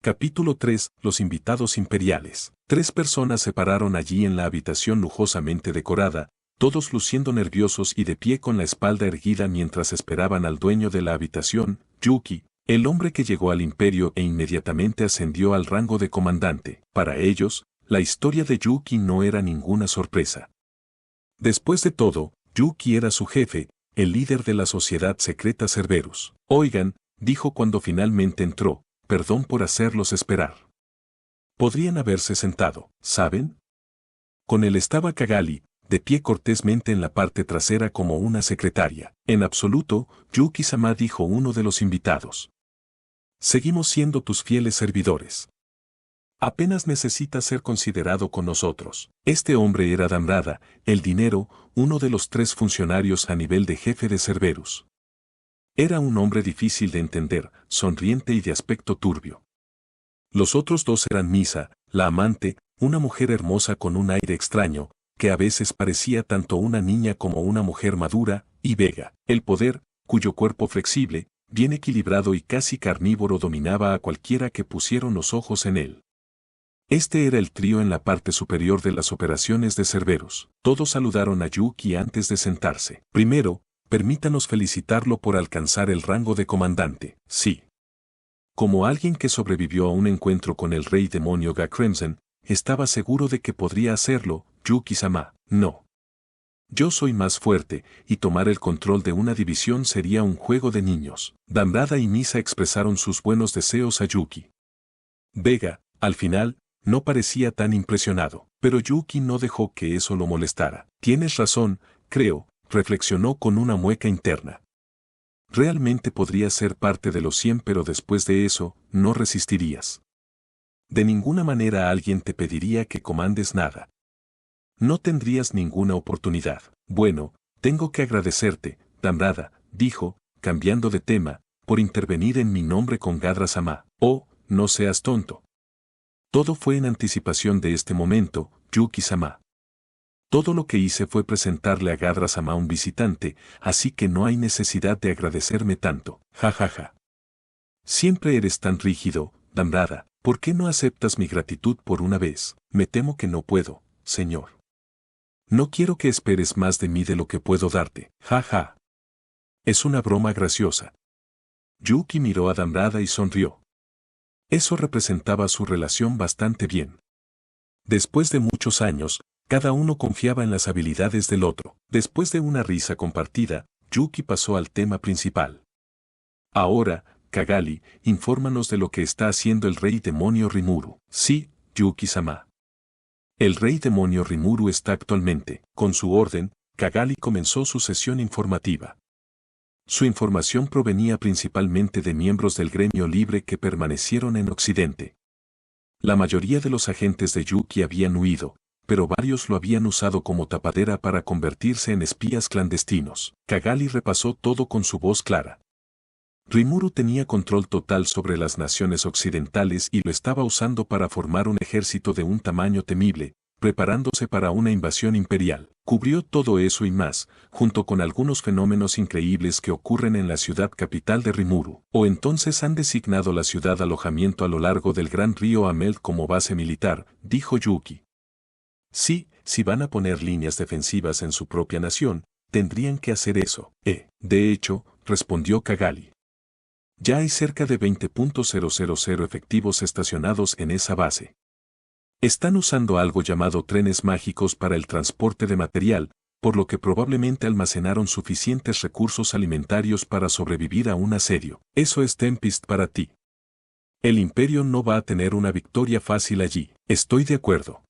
Capítulo 3. Los invitados imperiales. 3 personas se pararon allí en la habitación lujosamente decorada, todos luciendo nerviosos y de pie con la espalda erguida mientras esperaban al dueño de la habitación, Yuki, el hombre que llegó al imperio e inmediatamente ascendió al rango de comandante. Para ellos, la historia de Yuki no era ninguna sorpresa. Después de todo, Yuki era su jefe, el líder de la sociedad secreta Cerberus. Oigan, dijo cuando finalmente entró, perdón por hacerlos esperar. Podrían haberse sentado, ¿saben? Con él estaba Cagali, de pie cortésmente en la parte trasera como una secretaria. En absoluto, Yuki-sama, dijo uno de los invitados. Seguimos siendo tus fieles servidores. Apenas necesitas ser considerado con nosotros. Este hombre era Damrada, el dinero, uno de los 3 funcionarios a nivel de jefe de Cerberus. Era un hombre difícil de entender, sonriente y de aspecto turbio. Los otros 2 eran Misa, la amante, una mujer hermosa con un aire extraño, que a veces parecía tanto una niña como una mujer madura, y Vega, el poder, cuyo cuerpo flexible, bien equilibrado y casi carnívoro dominaba a cualquiera que pusieron los ojos en él. Este era el trío en la parte superior de las operaciones de Cerberus. Todos saludaron a Yuki antes de sentarse. Primero, permítanos felicitarlo por alcanzar el rango de comandante. Sí. Como alguien que sobrevivió a un encuentro con el rey demonio Ga-Crimson, estaba seguro de que podría hacerlo, Yuki-sama. No. Yo soy más fuerte, y tomar el control de una división sería un juego de niños. Damrada y Misa expresaron sus buenos deseos a Yuki. Vega, al final, no parecía tan impresionado, pero Yuki no dejó que eso lo molestara. Tienes razón, creo, reflexionó con una mueca interna. Realmente podrías ser parte de los 100, pero después de eso, no resistirías. De ninguna manera alguien te pediría que comandes nada. No tendrías ninguna oportunidad. Bueno, tengo que agradecerte, Damrada, dijo, cambiando de tema, por intervenir en mi nombre con Gadra-sama. Oh, no seas tonto. Todo fue en anticipación de este momento, Yuki-sama. Todo lo que hice fue presentarle a Gadra-sama un visitante, así que no hay necesidad de agradecerme tanto. Ja ja ja. Siempre eres tan rígido, Damrada. ¿Por qué no aceptas mi gratitud por una vez? Me temo que no puedo, señor. No quiero que esperes más de mí de lo que puedo darte. Ja ja. Es una broma graciosa. Yuki miró a Damrada y sonrió. Eso representaba su relación bastante bien. Después de muchos años, cada uno confiaba en las habilidades del otro. Después de una risa compartida, Yuki pasó al tema principal. Ahora, Cagali, infórmanos de lo que está haciendo el rey demonio Rimuru. Sí, Yuki-sama. El rey demonio Rimuru está actualmente. Con su orden, Cagali comenzó su sesión informativa. Su información provenía principalmente de miembros del gremio libre que permanecieron en Occidente. La mayoría de los agentes de Yuki habían huido, pero varios lo habían usado como tapadera para convertirse en espías clandestinos. Cagali repasó todo con su voz clara. Rimuru tenía control total sobre las naciones occidentales y lo estaba usando para formar un ejército de un tamaño temible, preparándose para una invasión imperial. Cubrió todo eso y más, junto con algunos fenómenos increíbles que ocurren en la ciudad capital de Rimuru. O entonces han designado la ciudad alojamiento a lo largo del gran río Amel como base militar, dijo Yuki. Sí, si van a poner líneas defensivas en su propia nación, tendrían que hacer eso. De hecho, respondió Cagali. Ya hay cerca de 20.000 efectivos estacionados en esa base. Están usando algo llamado trenes mágicos para el transporte de material, por lo que probablemente almacenaron suficientes recursos alimentarios para sobrevivir a un asedio. Eso es Tempest para ti. El imperio no va a tener una victoria fácil allí. Estoy de acuerdo.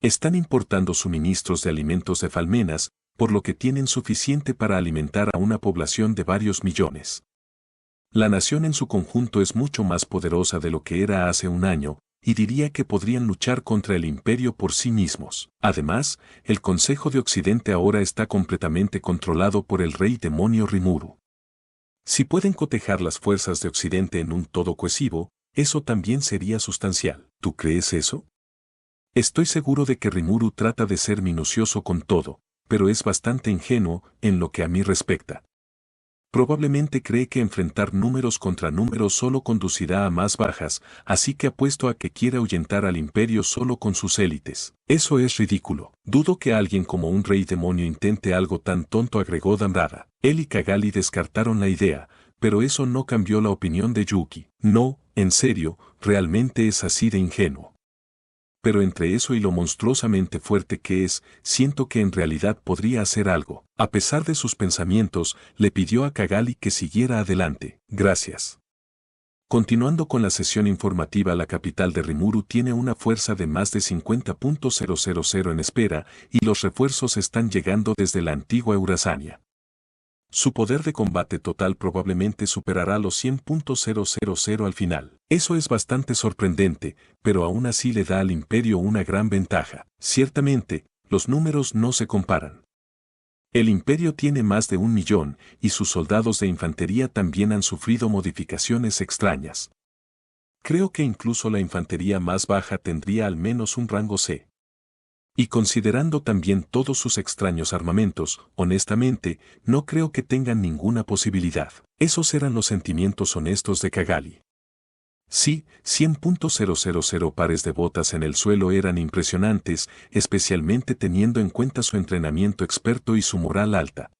Están importando suministros de alimentos de Falmenas, por lo que tienen suficiente para alimentar a una población de varios millones. La nación en su conjunto es mucho más poderosa de lo que era hace un año, y diría que podrían luchar contra el imperio por sí mismos. Además, el Consejo de Occidente ahora está completamente controlado por el rey demonio Rimuru. Si pueden cotejar las fuerzas de Occidente en un todo cohesivo, eso también sería sustancial. ¿Tú crees eso? Estoy seguro de que Rimuru trata de ser minucioso con todo, pero es bastante ingenuo en lo que a mí respecta. Probablemente cree que enfrentar números contra números solo conducirá a más bajas, así que apuesto a que quiere ahuyentar al imperio solo con sus élites. Eso es ridículo. Dudo que alguien como un rey demonio intente algo tan tonto, agregó Damrada. Él y Cagali descartaron la idea, pero eso no cambió la opinión de Yuki. No, en serio, realmente es así de ingenuo. Pero entre eso y lo monstruosamente fuerte que es, siento que en realidad podría hacer algo. A pesar de sus pensamientos, le pidió a Cagali que siguiera adelante. Gracias. Continuando con la sesión informativa, la capital de Rimuru tiene una fuerza de más de 50.000 en espera, y los refuerzos están llegando desde la antigua Eurasania. Su poder de combate total probablemente superará los 100.000 al final. Eso es bastante sorprendente, pero aún así le da al imperio una gran ventaja. Ciertamente, los números no se comparan. El imperio tiene más de 1 millón, y sus soldados de infantería también han sufrido modificaciones extrañas. Creo que incluso la infantería más baja tendría al menos un rango C. Y considerando también todos sus extraños armamentos, honestamente, no creo que tengan ninguna posibilidad. Esos eran los sentimientos honestos de Cagali. Sí, 100.000 pares de botas en el suelo eran impresionantes, especialmente teniendo en cuenta su entrenamiento experto y su moral alta.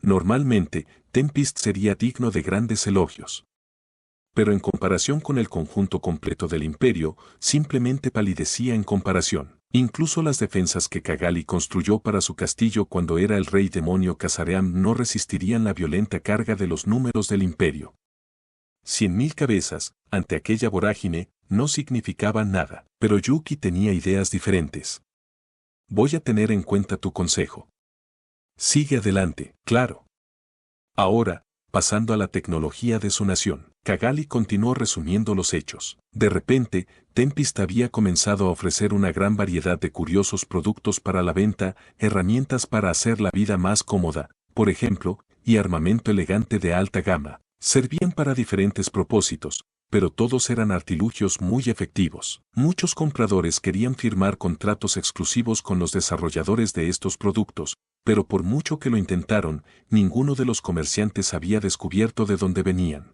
Normalmente, Tempest sería digno de grandes elogios. Pero en comparación con el conjunto completo del imperio, simplemente palidecía en comparación. Incluso las defensas que Cagali construyó para su castillo cuando era el rey demonio Casaream no resistirían la violenta carga de los números del imperio. 100.000 cabezas, ante aquella vorágine, no significaban nada, pero Yuki tenía ideas diferentes. Voy a tener en cuenta tu consejo. Sigue adelante, claro. Ahora, pasando a la tecnología de su nación, Cagali continuó resumiendo los hechos. De repente, Tempest había comenzado a ofrecer una gran variedad de curiosos productos para la venta, herramientas para hacer la vida más cómoda, por ejemplo, y armamento elegante de alta gama. Servían para diferentes propósitos, pero todos eran artilugios muy efectivos. Muchos compradores querían firmar contratos exclusivos con los desarrolladores de estos productos, pero por mucho que lo intentaron, ninguno de los comerciantes había descubierto de dónde venían.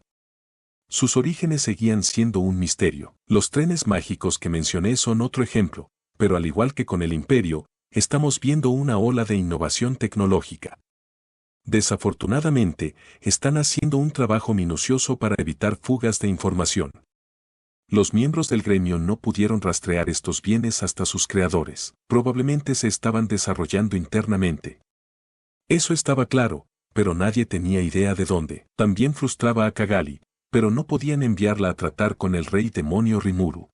Sus orígenes seguían siendo un misterio. Los trenes mágicos que mencioné son otro ejemplo, pero al igual que con el imperio, estamos viendo una ola de innovación tecnológica. Desafortunadamente, están haciendo un trabajo minucioso para evitar fugas de información. Los miembros del gremio no pudieron rastrear estos bienes hasta sus creadores. Probablemente se estaban desarrollando internamente. Eso estaba claro, pero nadie tenía idea de dónde. También frustraba a Cagali, pero no podían enviarla a tratar con el rey demonio Rimuru.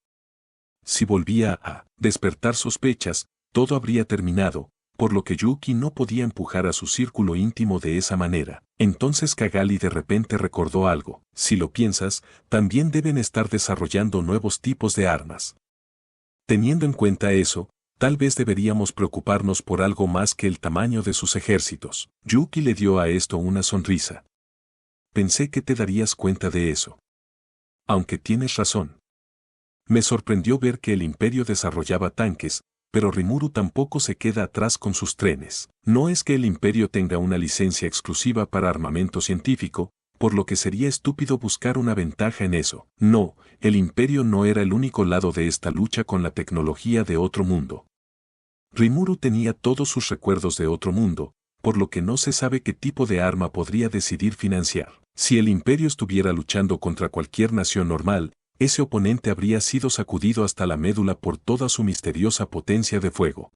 Si volvía a despertar sospechas, todo habría terminado, por lo que Yuki no podía empujar a su círculo íntimo de esa manera. Entonces Cagali de repente recordó algo. Si lo piensas, también deben estar desarrollando nuevos tipos de armas. Teniendo en cuenta eso, tal vez deberíamos preocuparnos por algo más que el tamaño de sus ejércitos. Yuki le dio a esto una sonrisa. Pensé que te darías cuenta de eso. Aunque tienes razón. Me sorprendió ver que el imperio desarrollaba tanques, pero Rimuru tampoco se queda atrás con sus trenes. No es que el imperio tenga una licencia exclusiva para armamento científico, por lo que sería estúpido buscar una ventaja en eso. No, el imperio no era el único lado de esta lucha con la tecnología de otro mundo. Rimuru tenía todos sus recuerdos de otro mundo, por lo que no se sabe qué tipo de arma podría decidir financiar. Si el imperio estuviera luchando contra cualquier nación normal, ese oponente habría sido sacudido hasta la médula por toda su misteriosa potencia de fuego.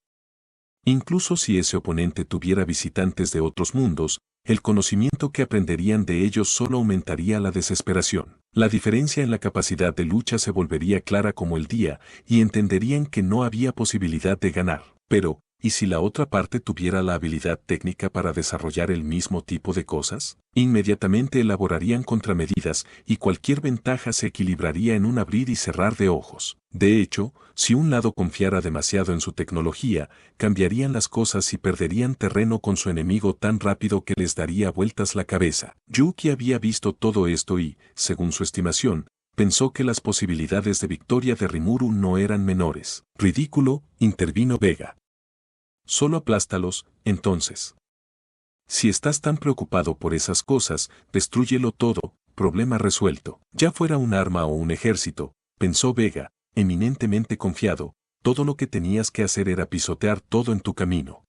Incluso si ese oponente tuviera visitantes de otros mundos, el conocimiento que aprenderían de ellos solo aumentaría la desesperación. La diferencia en la capacidad de lucha se volvería clara como el día, y entenderían que no había posibilidad de ganar. Pero, ¿y si la otra parte tuviera la habilidad técnica para desarrollar el mismo tipo de cosas? Inmediatamente elaborarían contramedidas y cualquier ventaja se equilibraría en un abrir y cerrar de ojos. De hecho, si un lado confiara demasiado en su tecnología, cambiarían las cosas y perderían terreno con su enemigo tan rápido que les daría vueltas la cabeza. Yuki había visto todo esto y, según su estimación, pensó que las posibilidades de victoria de Rimuru no eran menores. Ridículo, intervino Vega. Solo aplástalos, entonces. Si estás tan preocupado por esas cosas, destrúyelo todo, problema resuelto. Ya fuera un arma o un ejército, pensó Vega, eminentemente confiado, todo lo que tenías que hacer era pisotear todo en tu camino.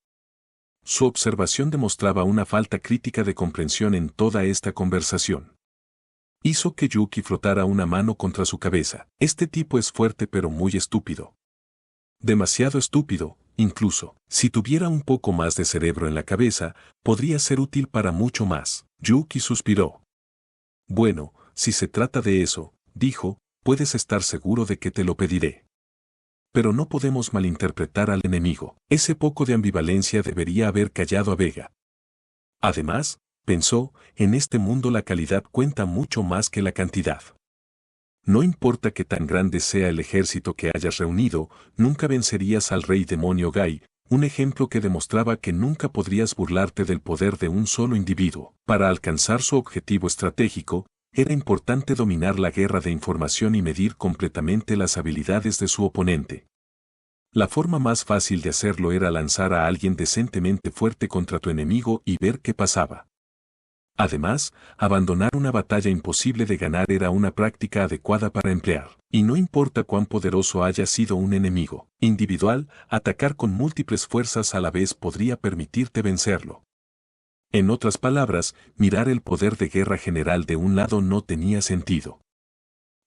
Su observación demostraba una falta crítica de comprensión en toda esta conversación. Hizo que Yuki frotara una mano contra su cabeza. Este tipo es fuerte pero muy estúpido. Demasiado estúpido, incluso. Si tuviera un poco más de cerebro en la cabeza, podría ser útil para mucho más. Yuki suspiró. Bueno, si se trata de eso, dijo, puedes estar seguro de que te lo pediré. Pero no podemos malinterpretar al enemigo. Ese poco de ambivalencia debería haber callado a Vega. Además, pensó, en este mundo la calidad cuenta mucho más que la cantidad. No importa que tan grande sea el ejército que hayas reunido, nunca vencerías al rey demonio Gai, un ejemplo que demostraba que nunca podrías burlarte del poder de un solo individuo. Para alcanzar su objetivo estratégico, era importante dominar la guerra de información y medir completamente las habilidades de su oponente. La forma más fácil de hacerlo era lanzar a alguien decentemente fuerte contra tu enemigo y ver qué pasaba. Además, abandonar una batalla imposible de ganar era una práctica adecuada para emplear. Y no importa cuán poderoso haya sido un enemigo individual, atacar con múltiples fuerzas a la vez podría permitirte vencerlo. En otras palabras, mirar el poder de guerra general de un lado no tenía sentido.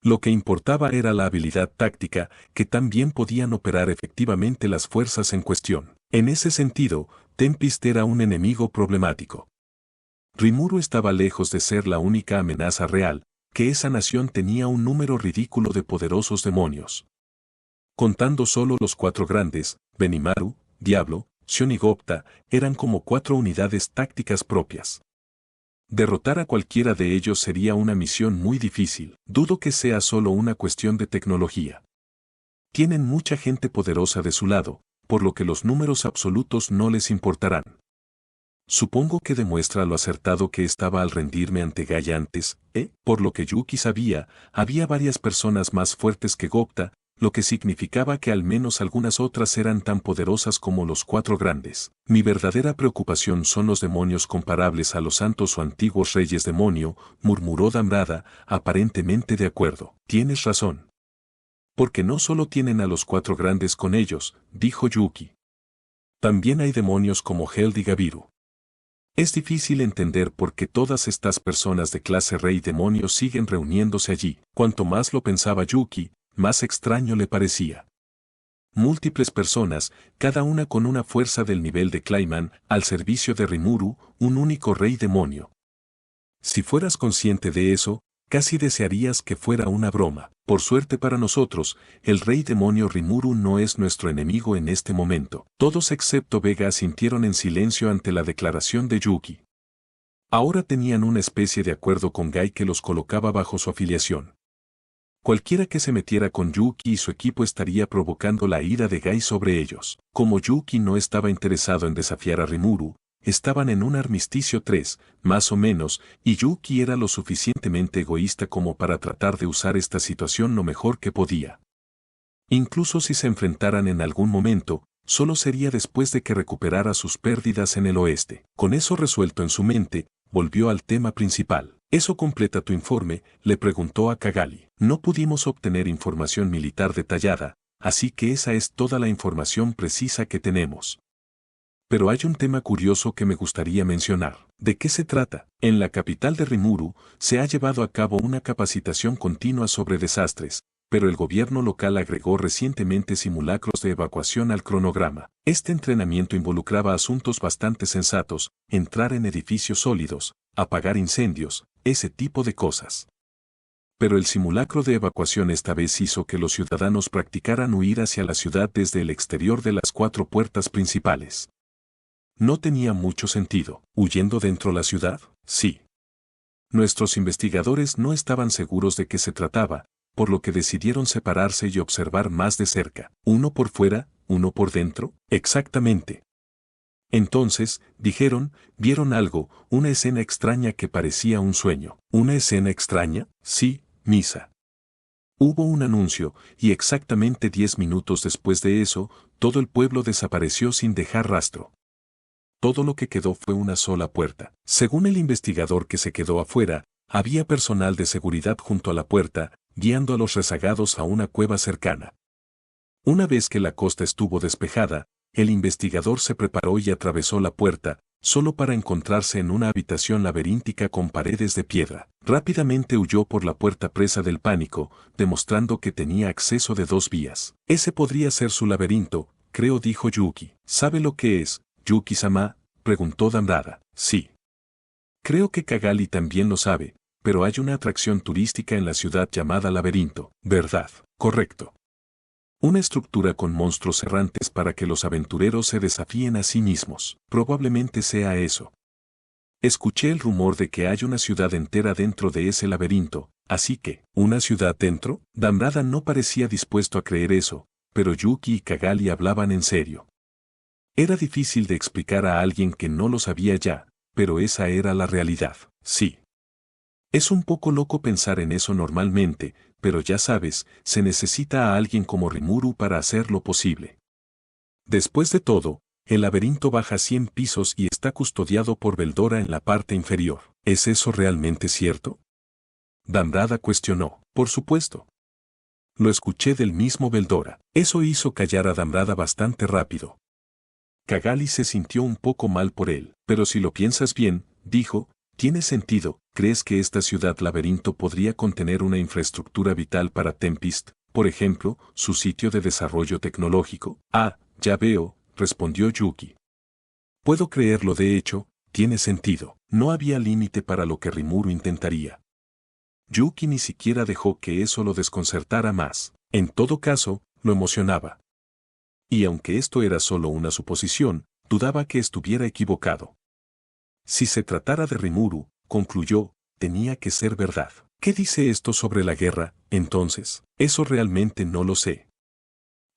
Lo que importaba era la habilidad táctica, que también podían operar efectivamente las fuerzas en cuestión. En ese sentido, Tempest era un enemigo problemático. Rimuru estaba lejos de ser la única amenaza real, que esa nación tenía un número ridículo de poderosos demonios. Contando solo los 4 grandes, Benimaru, Diablo, Shion y Gopta, eran como 4 unidades tácticas propias. Derrotar a cualquiera de ellos sería una misión muy difícil. Dudo que sea solo una cuestión de tecnología. Tienen mucha gente poderosa de su lado, por lo que los números absolutos no les importarán. Supongo que demuestra lo acertado que estaba al rendirme ante Gaia antes, por lo que Yuki sabía, había varias personas más fuertes que Gopta, lo que significaba que al menos algunas otras eran tan poderosas como los 4 grandes. Mi verdadera preocupación son los demonios comparables a los santos o antiguos reyes demonio, murmuró Damrada, aparentemente de acuerdo. Tienes razón. Porque no solo tienen a los 4 grandes con ellos, dijo Yuki. También hay demonios como Held y Gabiru. Es difícil entender por qué todas estas personas de clase rey demonio siguen reuniéndose allí. Cuanto más lo pensaba Yuki, más extraño le parecía. Múltiples personas, cada una con una fuerza del nivel de Clayman, al servicio de Rimuru, un único rey demonio. Si fueras consciente de eso, casi desearías que fuera una broma. Por suerte para nosotros, el rey demonio Rimuru no es nuestro enemigo en este momento. Todos excepto Vega asintieron en silencio ante la declaración de Yuki. Ahora tenían una especie de acuerdo con Gai que los colocaba bajo su afiliación. Cualquiera que se metiera con Yuki y su equipo estaría provocando la ira de Gai sobre ellos. Como Yuki no estaba interesado en desafiar a Rimuru, estaban en un armisticio 3, más o menos, y Yuki era lo suficientemente egoísta como para tratar de usar esta situación lo mejor que podía. Incluso si se enfrentaran en algún momento, solo sería después de que recuperara sus pérdidas en el oeste. Con eso resuelto en su mente, volvió al tema principal. ¿Eso completa tu informe?, le preguntó a Cagalli. No pudimos obtener información militar detallada, así que esa es toda la información precisa que tenemos. Pero hay un tema curioso que me gustaría mencionar. ¿De qué se trata? En la capital de Rimuru, se ha llevado a cabo una capacitación continua sobre desastres, pero el gobierno local agregó recientemente simulacros de evacuación al cronograma. Este entrenamiento involucraba asuntos bastante sensatos, entrar en edificios sólidos, apagar incendios, ese tipo de cosas. Pero el simulacro de evacuación esta vez hizo que los ciudadanos practicaran huir hacia la ciudad desde el exterior de las 4 puertas principales. No tenía mucho sentido. ¿Huyendo dentro de la ciudad? Sí. Nuestros investigadores no estaban seguros de qué se trataba, por lo que decidieron separarse y observar más de cerca. ¿Uno por fuera, uno por dentro? Exactamente. Entonces, dijeron, vieron algo, una escena extraña que parecía un sueño. ¿Una escena extraña? Sí, Misa. Hubo un anuncio, y exactamente 10 minutos después de eso, todo el pueblo desapareció sin dejar rastro. todo lo que quedó fue una sola puerta. Según el investigador que se quedó afuera, había personal de seguridad junto a la puerta, guiando a los rezagados a una cueva cercana. Una vez que la costa estuvo despejada, el investigador se preparó y atravesó la puerta, solo para encontrarse en una habitación laberíntica con paredes de piedra. Rápidamente huyó por la puerta presa del pánico, demostrando que tenía acceso de 2 vías. Ese podría ser su laberinto, creo, dijo Yuki. ¿Sabe lo que es, Yuki-sama?, preguntó Damrada. Sí. Creo que Cagali también lo sabe, pero hay una atracción turística en la ciudad llamada laberinto, ¿verdad? Correcto. Una estructura con monstruos errantes para que los aventureros se desafíen a sí mismos. Probablemente sea eso. Escuché el rumor de que hay una ciudad entera dentro de ese laberinto, así que, ¿una ciudad dentro? Damrada no parecía dispuesto a creer eso, pero Yuki y Cagali hablaban en serio. Era difícil de explicar a alguien que no lo sabía ya, pero esa era la realidad. Sí. Es un poco loco pensar en eso normalmente, pero ya sabes, se necesita a alguien como Rimuru para hacerlo posible. Después de todo, el laberinto baja 100 pisos y está custodiado por Veldora en la parte inferior. ¿Es eso realmente cierto? Damrada cuestionó. Por supuesto. Lo escuché del mismo Veldora. Eso hizo callar a Damrada bastante rápido. Cagali se sintió un poco mal por él. Pero si lo piensas bien, dijo, tiene sentido. ¿Crees que esta ciudad laberinto podría contener una infraestructura vital para Tempest, por ejemplo, su sitio de desarrollo tecnológico? Ah, ya veo, respondió Yuki. Puedo creerlo, de hecho, tiene sentido. No había límite para lo que Rimuru intentaría. Yuki ni siquiera dejó que eso lo desconcertara más. En todo caso, lo emocionaba. Y aunque esto era solo una suposición, dudaba que estuviera equivocado. Si se tratara de Rimuru, concluyó, tenía que ser verdad. ¿Qué dice esto sobre la guerra, entonces? Eso realmente no lo sé.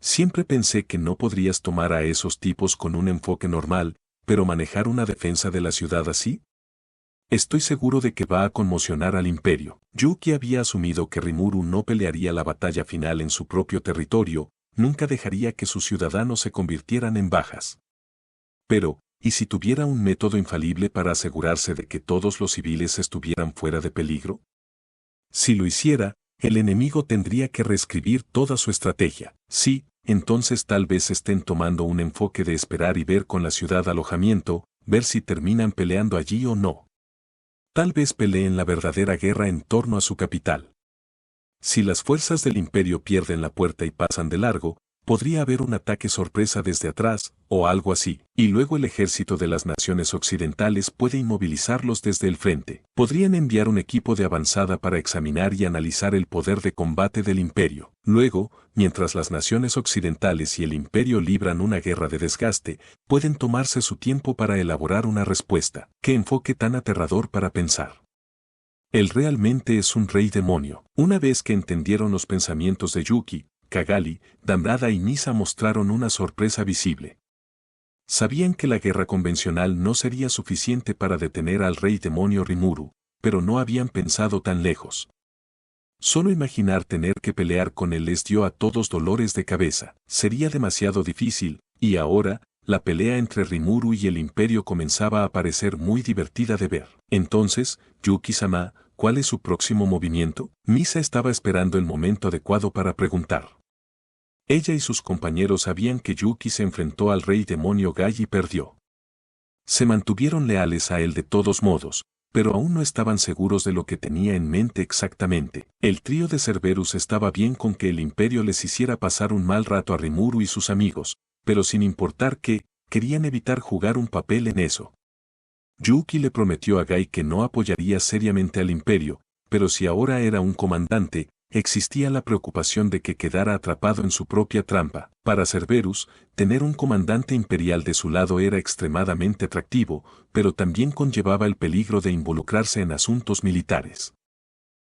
Siempre pensé que no podrías tomar a esos tipos con un enfoque normal, pero manejar una defensa de la ciudad así. Estoy seguro de que va a conmocionar al imperio. Yuki había asumido que Rimuru no pelearía la batalla final en su propio territorio, nunca dejaría que sus ciudadanos se convirtieran en bajas. Pero, ¿y si tuviera un método infalible para asegurarse de que todos los civiles estuvieran fuera de peligro? Si lo hiciera, el enemigo tendría que reescribir toda su estrategia. Sí, entonces tal vez estén tomando un enfoque de esperar y ver con la ciudad alojamiento, ver si terminan peleando allí o no. Tal vez peleen la verdadera guerra en torno a su capital. Si las fuerzas del imperio pierden la puerta y pasan de largo, podría haber un ataque sorpresa desde atrás, o algo así, y luego el ejército de las naciones occidentales puede inmovilizarlos desde el frente. Podrían enviar un equipo de avanzada para examinar y analizar el poder de combate del imperio. Luego, mientras las naciones occidentales y el imperio libran una guerra de desgaste, pueden tomarse su tiempo para elaborar una respuesta. ¡Qué enfoque tan aterrador para pensar! Él realmente es un rey demonio. Una vez que entendieron los pensamientos de Yuki, Cagali, Damrada y Misa mostraron una sorpresa visible. Sabían que la guerra convencional no sería suficiente para detener al rey demonio Rimuru, pero no habían pensado tan lejos. Solo imaginar tener que pelear con él les dio a todos dolores de cabeza. Sería demasiado difícil, y ahora, la pelea entre Rimuru y el imperio comenzaba a parecer muy divertida de ver. Entonces, Yuki-sama, ¿cuál es su próximo movimiento? Misa estaba esperando el momento adecuado para preguntar. Ella y sus compañeros sabían que Yuki se enfrentó al rey demonio Gai y perdió. Se mantuvieron leales a él de todos modos, pero aún no estaban seguros de lo que tenía en mente exactamente. El trío de Cerberus estaba bien con que el imperio les hiciera pasar un mal rato a Rimuru y sus amigos, pero sin importar qué, querían evitar jugar un papel en eso. Yuki le prometió a Gai que no apoyaría seriamente al imperio, pero si ahora era un comandante, existía la preocupación de que quedara atrapado en su propia trampa. Para Cerberus, tener un comandante imperial de su lado era extremadamente atractivo, pero también conllevaba el peligro de involucrarse en asuntos militares.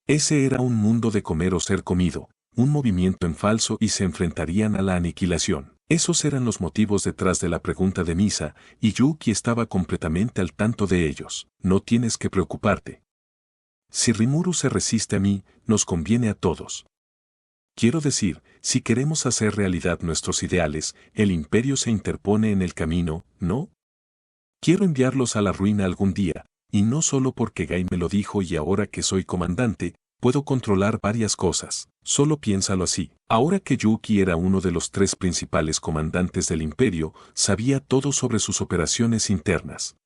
Ese era un mundo de comer o ser comido, un movimiento en falso y se enfrentarían a la aniquilación. Esos eran los motivos detrás de la pregunta de Misa, y Yuki estaba completamente al tanto de ellos. No tienes que preocuparte. Si Rimuru se resiste a mí, nos conviene a todos. Quiero decir, si queremos hacer realidad nuestros ideales, el imperio se interpone en el camino, ¿no? Quiero enviarlos a la ruina algún día, y no solo porque Gai me lo dijo y ahora que soy comandante, puedo controlar varias cosas. Solo piénsalo así. Ahora que Yuki era uno de los 3 principales comandantes del imperio, sabía todo sobre sus operaciones internas.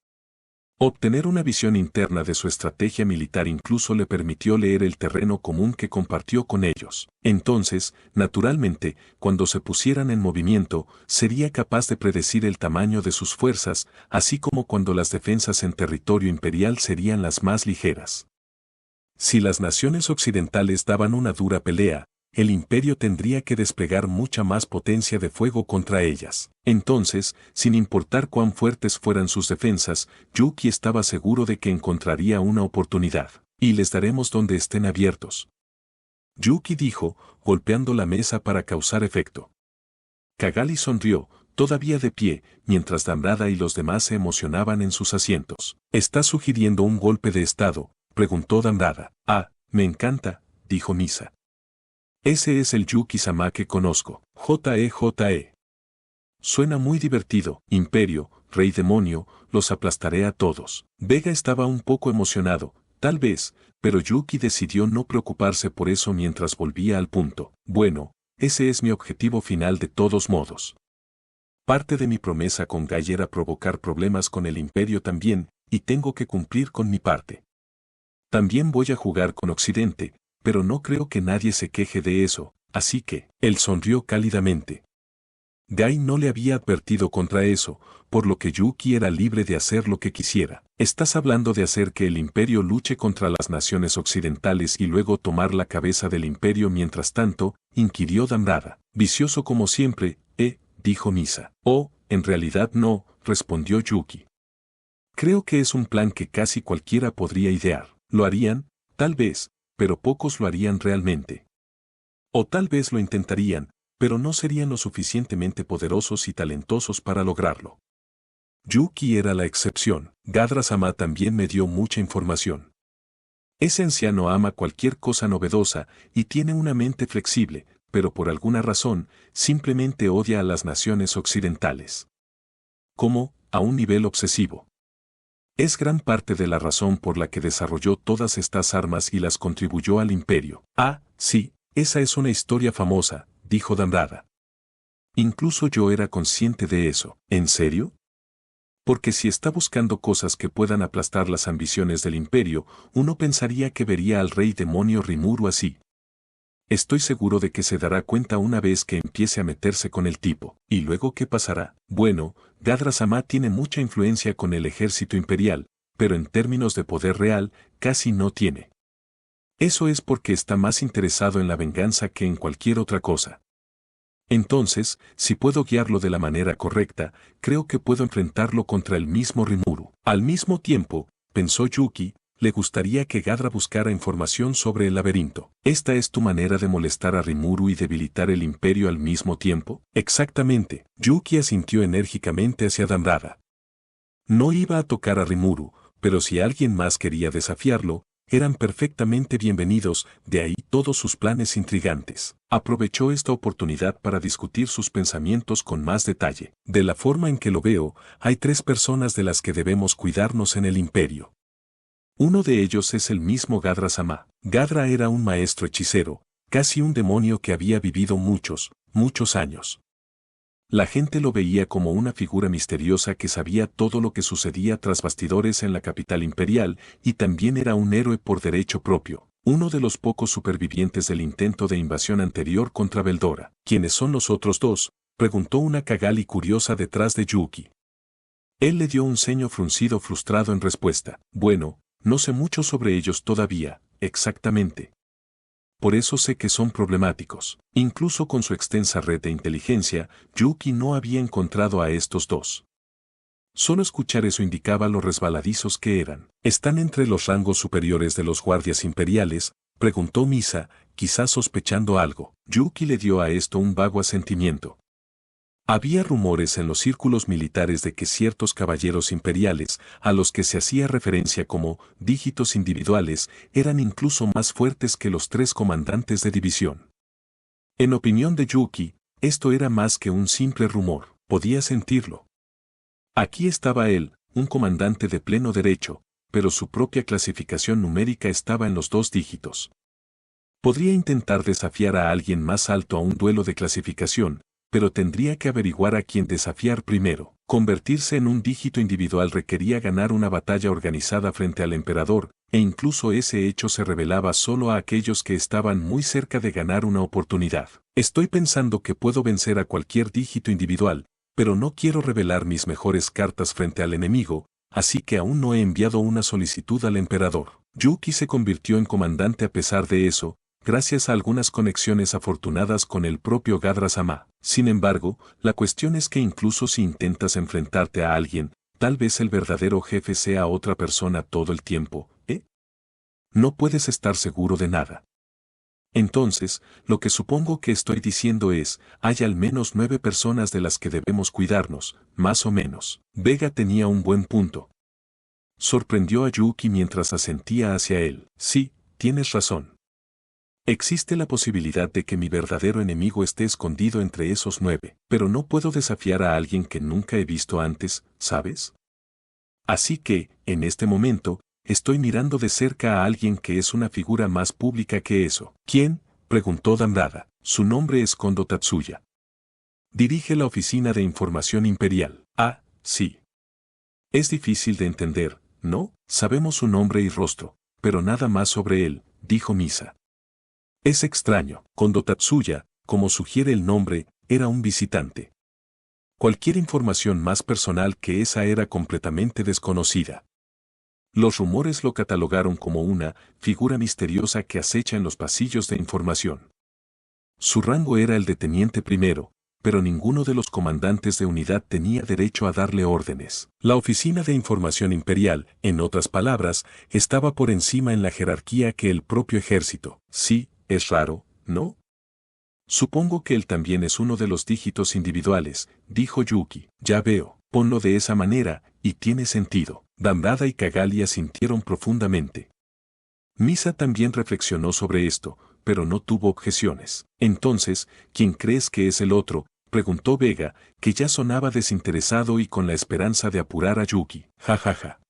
Obtener una visión interna de su estrategia militar incluso le permitió leer el terreno común que compartió con ellos. Entonces, naturalmente, cuando se pusieran en movimiento, sería capaz de predecir el tamaño de sus fuerzas, así como cuando las defensas en territorio imperial serían las más ligeras. Si las naciones occidentales daban una dura pelea, el imperio tendría que desplegar mucha más potencia de fuego contra ellas. Entonces, sin importar cuán fuertes fueran sus defensas, Yuki estaba seguro de que encontraría una oportunidad. Y les daremos donde estén abiertos. Yuki dijo, golpeando la mesa para causar efecto. Cagali sonrió, todavía de pie, mientras Damrada y los demás se emocionaban en sus asientos. ¿Estás sugiriendo un golpe de estado?, preguntó Damrada. Ah, me encanta, dijo Misa. Ese es el Yuki-sama que conozco. J.E. Suena muy divertido. Imperio, Rey Demonio, los aplastaré a todos. Vega estaba un poco emocionado, tal vez, pero Yuki decidió no preocuparse por eso mientras volvía al punto. Bueno, ese es mi objetivo final de todos modos. Parte de mi promesa con Gai era provocar problemas con el Imperio también, y tengo que cumplir con mi parte. También voy a jugar con Occidente, pero no creo que nadie se queje de eso, así que, él sonrió cálidamente. Gai no le había advertido contra eso, por lo que Yuki era libre de hacer lo que quisiera. ¿Estás hablando de hacer que el imperio luche contra las naciones occidentales y luego tomar la cabeza del imperio mientras tanto? Inquirió Damrada. Vicioso como siempre, dijo Misa. Oh, en realidad no, respondió Yuki. Creo que es un plan que casi cualquiera podría idear. ¿Lo harían? Tal vez, pero pocos lo harían realmente. O tal vez lo intentarían, pero no serían lo suficientemente poderosos y talentosos para lograrlo. Yuki era la excepción. Gadra-sama también me dio mucha información. Ese anciano ama cualquier cosa novedosa y tiene una mente flexible, pero por alguna razón, simplemente odia a las naciones occidentales. Como, a un nivel obsesivo. Es gran parte de la razón por la que desarrolló todas estas armas y las contribuyó al imperio. Ah, sí, esa es una historia famosa, dijo Damrada. Incluso yo era consciente de eso. ¿En serio? Porque si está buscando cosas que puedan aplastar las ambiciones del imperio, uno pensaría que vería al rey demonio Rimuru así. Estoy seguro de que se dará cuenta una vez que empiece a meterse con el tipo. ¿Y luego qué pasará? Bueno, Gadra-sama tiene mucha influencia con el ejército imperial, pero en términos de poder real, casi no tiene. Eso es porque está más interesado en la venganza que en cualquier otra cosa. Entonces, si puedo guiarlo de la manera correcta, creo que puedo enfrentarlo contra el mismo Rimuru. Al mismo tiempo, pensó Yuki, le gustaría que Gadra buscara información sobre el laberinto. ¿Esta es tu manera de molestar a Rimuru y debilitar el imperio al mismo tiempo? Exactamente. Yuki asintió enérgicamente hacia Damrada. No iba a tocar a Rimuru, pero si alguien más quería desafiarlo, eran perfectamente bienvenidos, de ahí todos sus planes intrigantes. Aprovechó esta oportunidad para discutir sus pensamientos con más detalle. De la forma en que lo veo, hay 3 personas de las que debemos cuidarnos en el imperio. Uno de ellos es el mismo Gadra-sama. Gadra era un maestro hechicero, casi un demonio que había vivido muchos años. La gente lo veía como una figura misteriosa que sabía todo lo que sucedía tras bastidores en la capital imperial y también era un héroe por derecho propio, uno de los pocos supervivientes del intento de invasión anterior contra Veldora. ¿Quiénes son los otros 2?, preguntó una Cagali curiosa detrás de Yuki. Él le dio un ceño fruncido frustrado en respuesta. Bueno, no sé mucho sobre ellos todavía, exactamente. Por eso sé que son problemáticos. Incluso con su extensa red de inteligencia, Yuki no había encontrado a estos 2. Solo escuchar eso indicaba lo resbaladizos que eran. ¿Están entre los rangos superiores de los guardias imperiales?, preguntó Misa, quizás sospechando algo. Yuki le dio a esto un vago asentimiento. Había rumores en los círculos militares de que ciertos caballeros imperiales, a los que se hacía referencia como dígitos individuales, eran incluso más fuertes que los 3 comandantes de división. En opinión de Yuki, esto era más que un simple rumor, podía sentirlo. Aquí estaba él, un comandante de pleno derecho, pero su propia clasificación numérica estaba en los 2 dígitos. Podría intentar desafiar a alguien más alto a un duelo de clasificación, pero tendría que averiguar a quién desafiar primero. Convertirse en un dígito individual requería ganar una batalla organizada frente al emperador, e incluso ese hecho se revelaba solo a aquellos que estaban muy cerca de ganar una oportunidad. Estoy pensando que puedo vencer a cualquier dígito individual, pero no quiero revelar mis mejores cartas frente al enemigo, así que aún no he enviado una solicitud al emperador. Yuki se convirtió en comandante a pesar de eso, gracias a algunas conexiones afortunadas con el propio Gadra-sama. Sin embargo, la cuestión es que incluso si intentas enfrentarte a alguien, tal vez el verdadero jefe sea otra persona todo el tiempo, ¿eh? No puedes estar seguro de nada. Entonces, lo que supongo que estoy diciendo es, hay al menos 9 personas de las que debemos cuidarnos, más o menos. Vega tenía un buen punto. Sorprendió a Yuki mientras asentía hacia él. Sí, tienes razón. Existe la posibilidad de que mi verdadero enemigo esté escondido entre esos 9, pero no puedo desafiar a alguien que nunca he visto antes, ¿sabes? Así que, en este momento, estoy mirando de cerca a alguien que es una figura más pública que eso. ¿Quién? Preguntó Damrada. Su nombre es Kondo Tatsuya. Dirige la Oficina de Información Imperial. Ah, sí. Es difícil de entender, ¿no? Sabemos su nombre y rostro, pero nada más sobre él, dijo Misa. Es extraño. Kondo Tatsuya, como sugiere el nombre, era un visitante. Cualquier información más personal que esa era completamente desconocida. Los rumores lo catalogaron como una figura misteriosa que acecha en los pasillos de información. Su rango era el de teniente primero, pero ninguno de los comandantes de unidad tenía derecho a darle órdenes. La Oficina de Información Imperial, en otras palabras, estaba por encima en la jerarquía que el propio ejército. Sí, es raro, ¿no? Supongo que él también es uno de los dígitos individuales, dijo Yuki. Ya veo, ponlo de esa manera, y tiene sentido. Damrada y Kagalia sintieron profundamente. Misa también reflexionó sobre esto, pero no tuvo objeciones. Entonces, ¿quién crees que es el otro?, preguntó Vega, que ya sonaba desinteresado y con la esperanza de apurar a Yuki. Ja ja ja.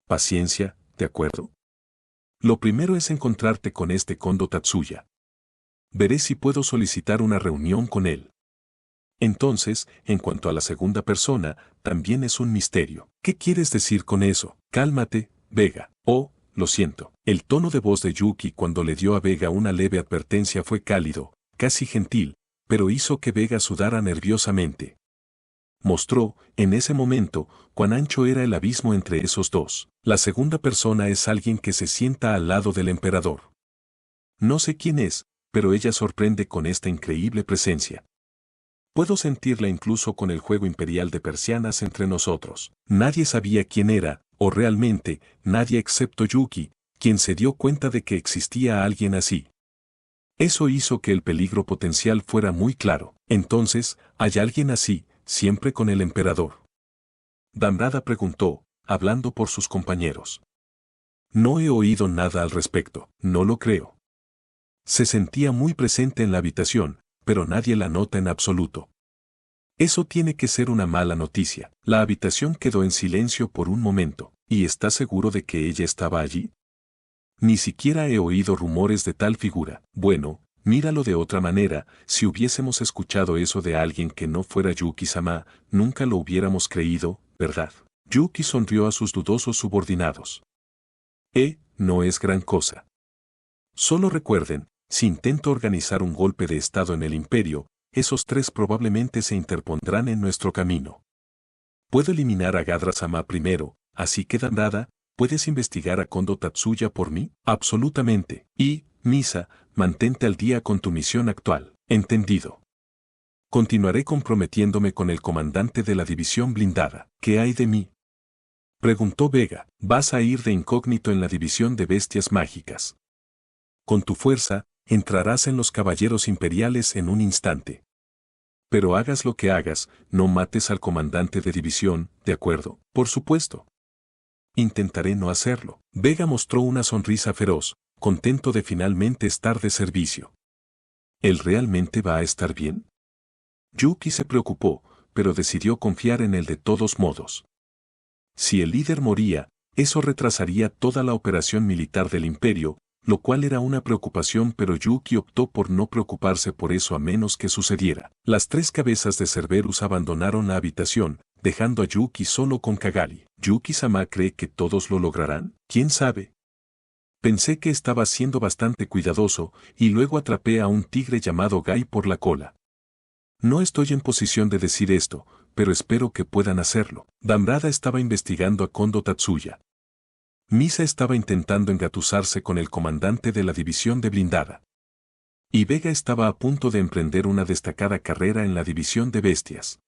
Paciencia, ¿de acuerdo? Lo primero es encontrarte con este Kondo Tatsuya. Veré si puedo solicitar una reunión con él. Entonces, en cuanto a la segunda persona, también es un misterio. ¿Qué quieres decir con eso? Cálmate, Vega. Oh, lo siento. El tono de voz de Yuki cuando le dio a Vega una leve advertencia fue cálido, casi gentil, pero hizo que Vega sudara nerviosamente. Mostró, en ese momento, cuán ancho era el abismo entre esos dos. La segunda persona es alguien que se sienta al lado del emperador. No sé quién es, pero ella sorprende con esta increíble presencia. Puedo sentirla incluso con el juego imperial de persianas entre nosotros. Nadie sabía quién era, o realmente, nadie excepto Yuki, quien se dio cuenta de que existía alguien así. Eso hizo que el peligro potencial fuera muy claro. Entonces, ¿hay alguien así, siempre con el emperador? Damrada preguntó, hablando por sus compañeros. No he oído nada al respecto, no lo creo. Se sentía muy presente en la habitación, pero nadie la nota en absoluto. Eso tiene que ser una mala noticia. La habitación quedó en silencio por un momento. ¿Y estás seguro de que ella estaba allí? Ni siquiera he oído rumores de tal figura. Bueno, míralo de otra manera, si hubiésemos escuchado eso de alguien que no fuera Yuki-sama, nunca lo hubiéramos creído, ¿verdad? Yuki sonrió a sus dudosos subordinados. No es gran cosa. Solo recuerden, si intento organizar un golpe de estado en el imperio, esos 3 probablemente se interpondrán en nuestro camino. Puedo eliminar a Gadra-sama primero, así que Damrada, ¿puedes investigar a Kondo Tatsuya por mí? Absolutamente. Y, Misa, mantente al día con tu misión actual. Entendido. Continuaré comprometiéndome con el comandante de la división blindada. ¿Qué hay de mí?, preguntó Vega. Vas a ir de incógnito en la división de bestias mágicas. Con tu fuerza, entrarás en los caballeros imperiales en un instante. Pero hagas lo que hagas, no mates al comandante de división, ¿de acuerdo? Por supuesto. Intentaré no hacerlo. Vega mostró una sonrisa feroz, contento de finalmente estar de servicio. ¿Él realmente va a estar bien? Yuki se preocupó, pero decidió confiar en él de todos modos. Si el líder moría, eso retrasaría toda la operación militar del imperio, lo cual era una preocupación, pero Yuki optó por no preocuparse por eso a menos que sucediera. Las tres cabezas de Cerberus abandonaron la habitación, dejando a Yuki solo con Cagali. ¿Yuki-sama cree que todos lo lograrán? ¿Quién sabe? Pensé que estaba siendo bastante cuidadoso, y luego atrapé a un tigre llamado Gai por la cola. No estoy en posición de decir esto, pero espero que puedan hacerlo. Damrada estaba investigando a Kondo Tatsuya. Misa estaba intentando engatusarse con el comandante de la división de blindada. Y Vega estaba a punto de emprender una destacada carrera en la división de bestias.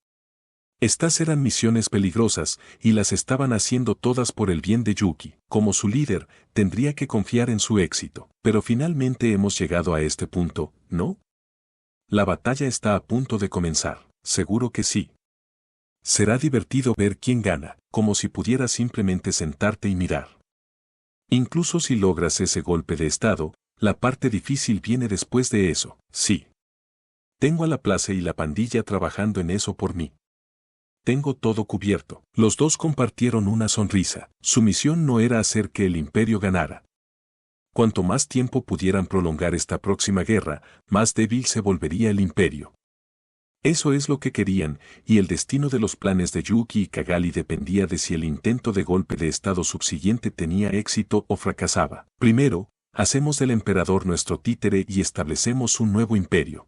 Estas eran misiones peligrosas, y las estaban haciendo todas por el bien de Yuki. Como su líder, tendría que confiar en su éxito. Pero finalmente hemos llegado a este punto, ¿no? La batalla está a punto de comenzar. Seguro que sí. Será divertido ver quién gana, como si pudieras simplemente sentarte y mirar. Incluso si logras ese golpe de estado, la parte difícil viene después de eso. Sí. Tengo a la plaza y la pandilla trabajando en eso por mí. Tengo todo cubierto. Los dos compartieron una sonrisa. Su misión no era hacer que el imperio ganara. Cuanto más tiempo pudieran prolongar esta próxima guerra, más débil se volvería el imperio. Eso es lo que querían, y el destino de los planes de Yuki y Cagali dependía de si el intento de golpe de estado subsiguiente tenía éxito o fracasaba. Primero, hacemos del emperador nuestro títere y establecemos un nuevo imperio.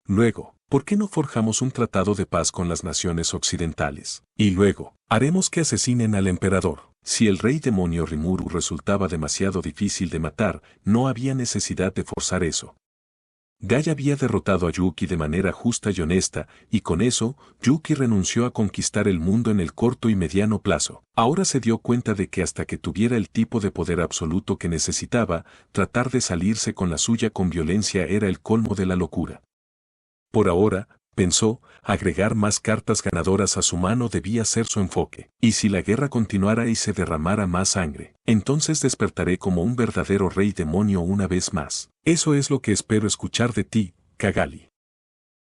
Luego, ¿por qué no forjamos un tratado de paz con las naciones occidentales? Y luego, haremos que asesinen al emperador. Si el rey demonio Rimuru resultaba demasiado difícil de matar, no había necesidad de forzar eso. Gai había derrotado a Yuki de manera justa y honesta, y con eso, Yuki renunció a conquistar el mundo en el corto y mediano plazo. Ahora se dio cuenta de que hasta que tuviera el tipo de poder absoluto que necesitaba, tratar de salirse con la suya con violencia era el colmo de la locura. Por ahora, pensó, agregar más cartas ganadoras a su mano debía ser su enfoque. Y si la guerra continuara y se derramara más sangre, entonces despertaré como un verdadero rey demonio una vez más. Eso es lo que espero escuchar de ti, Cagali.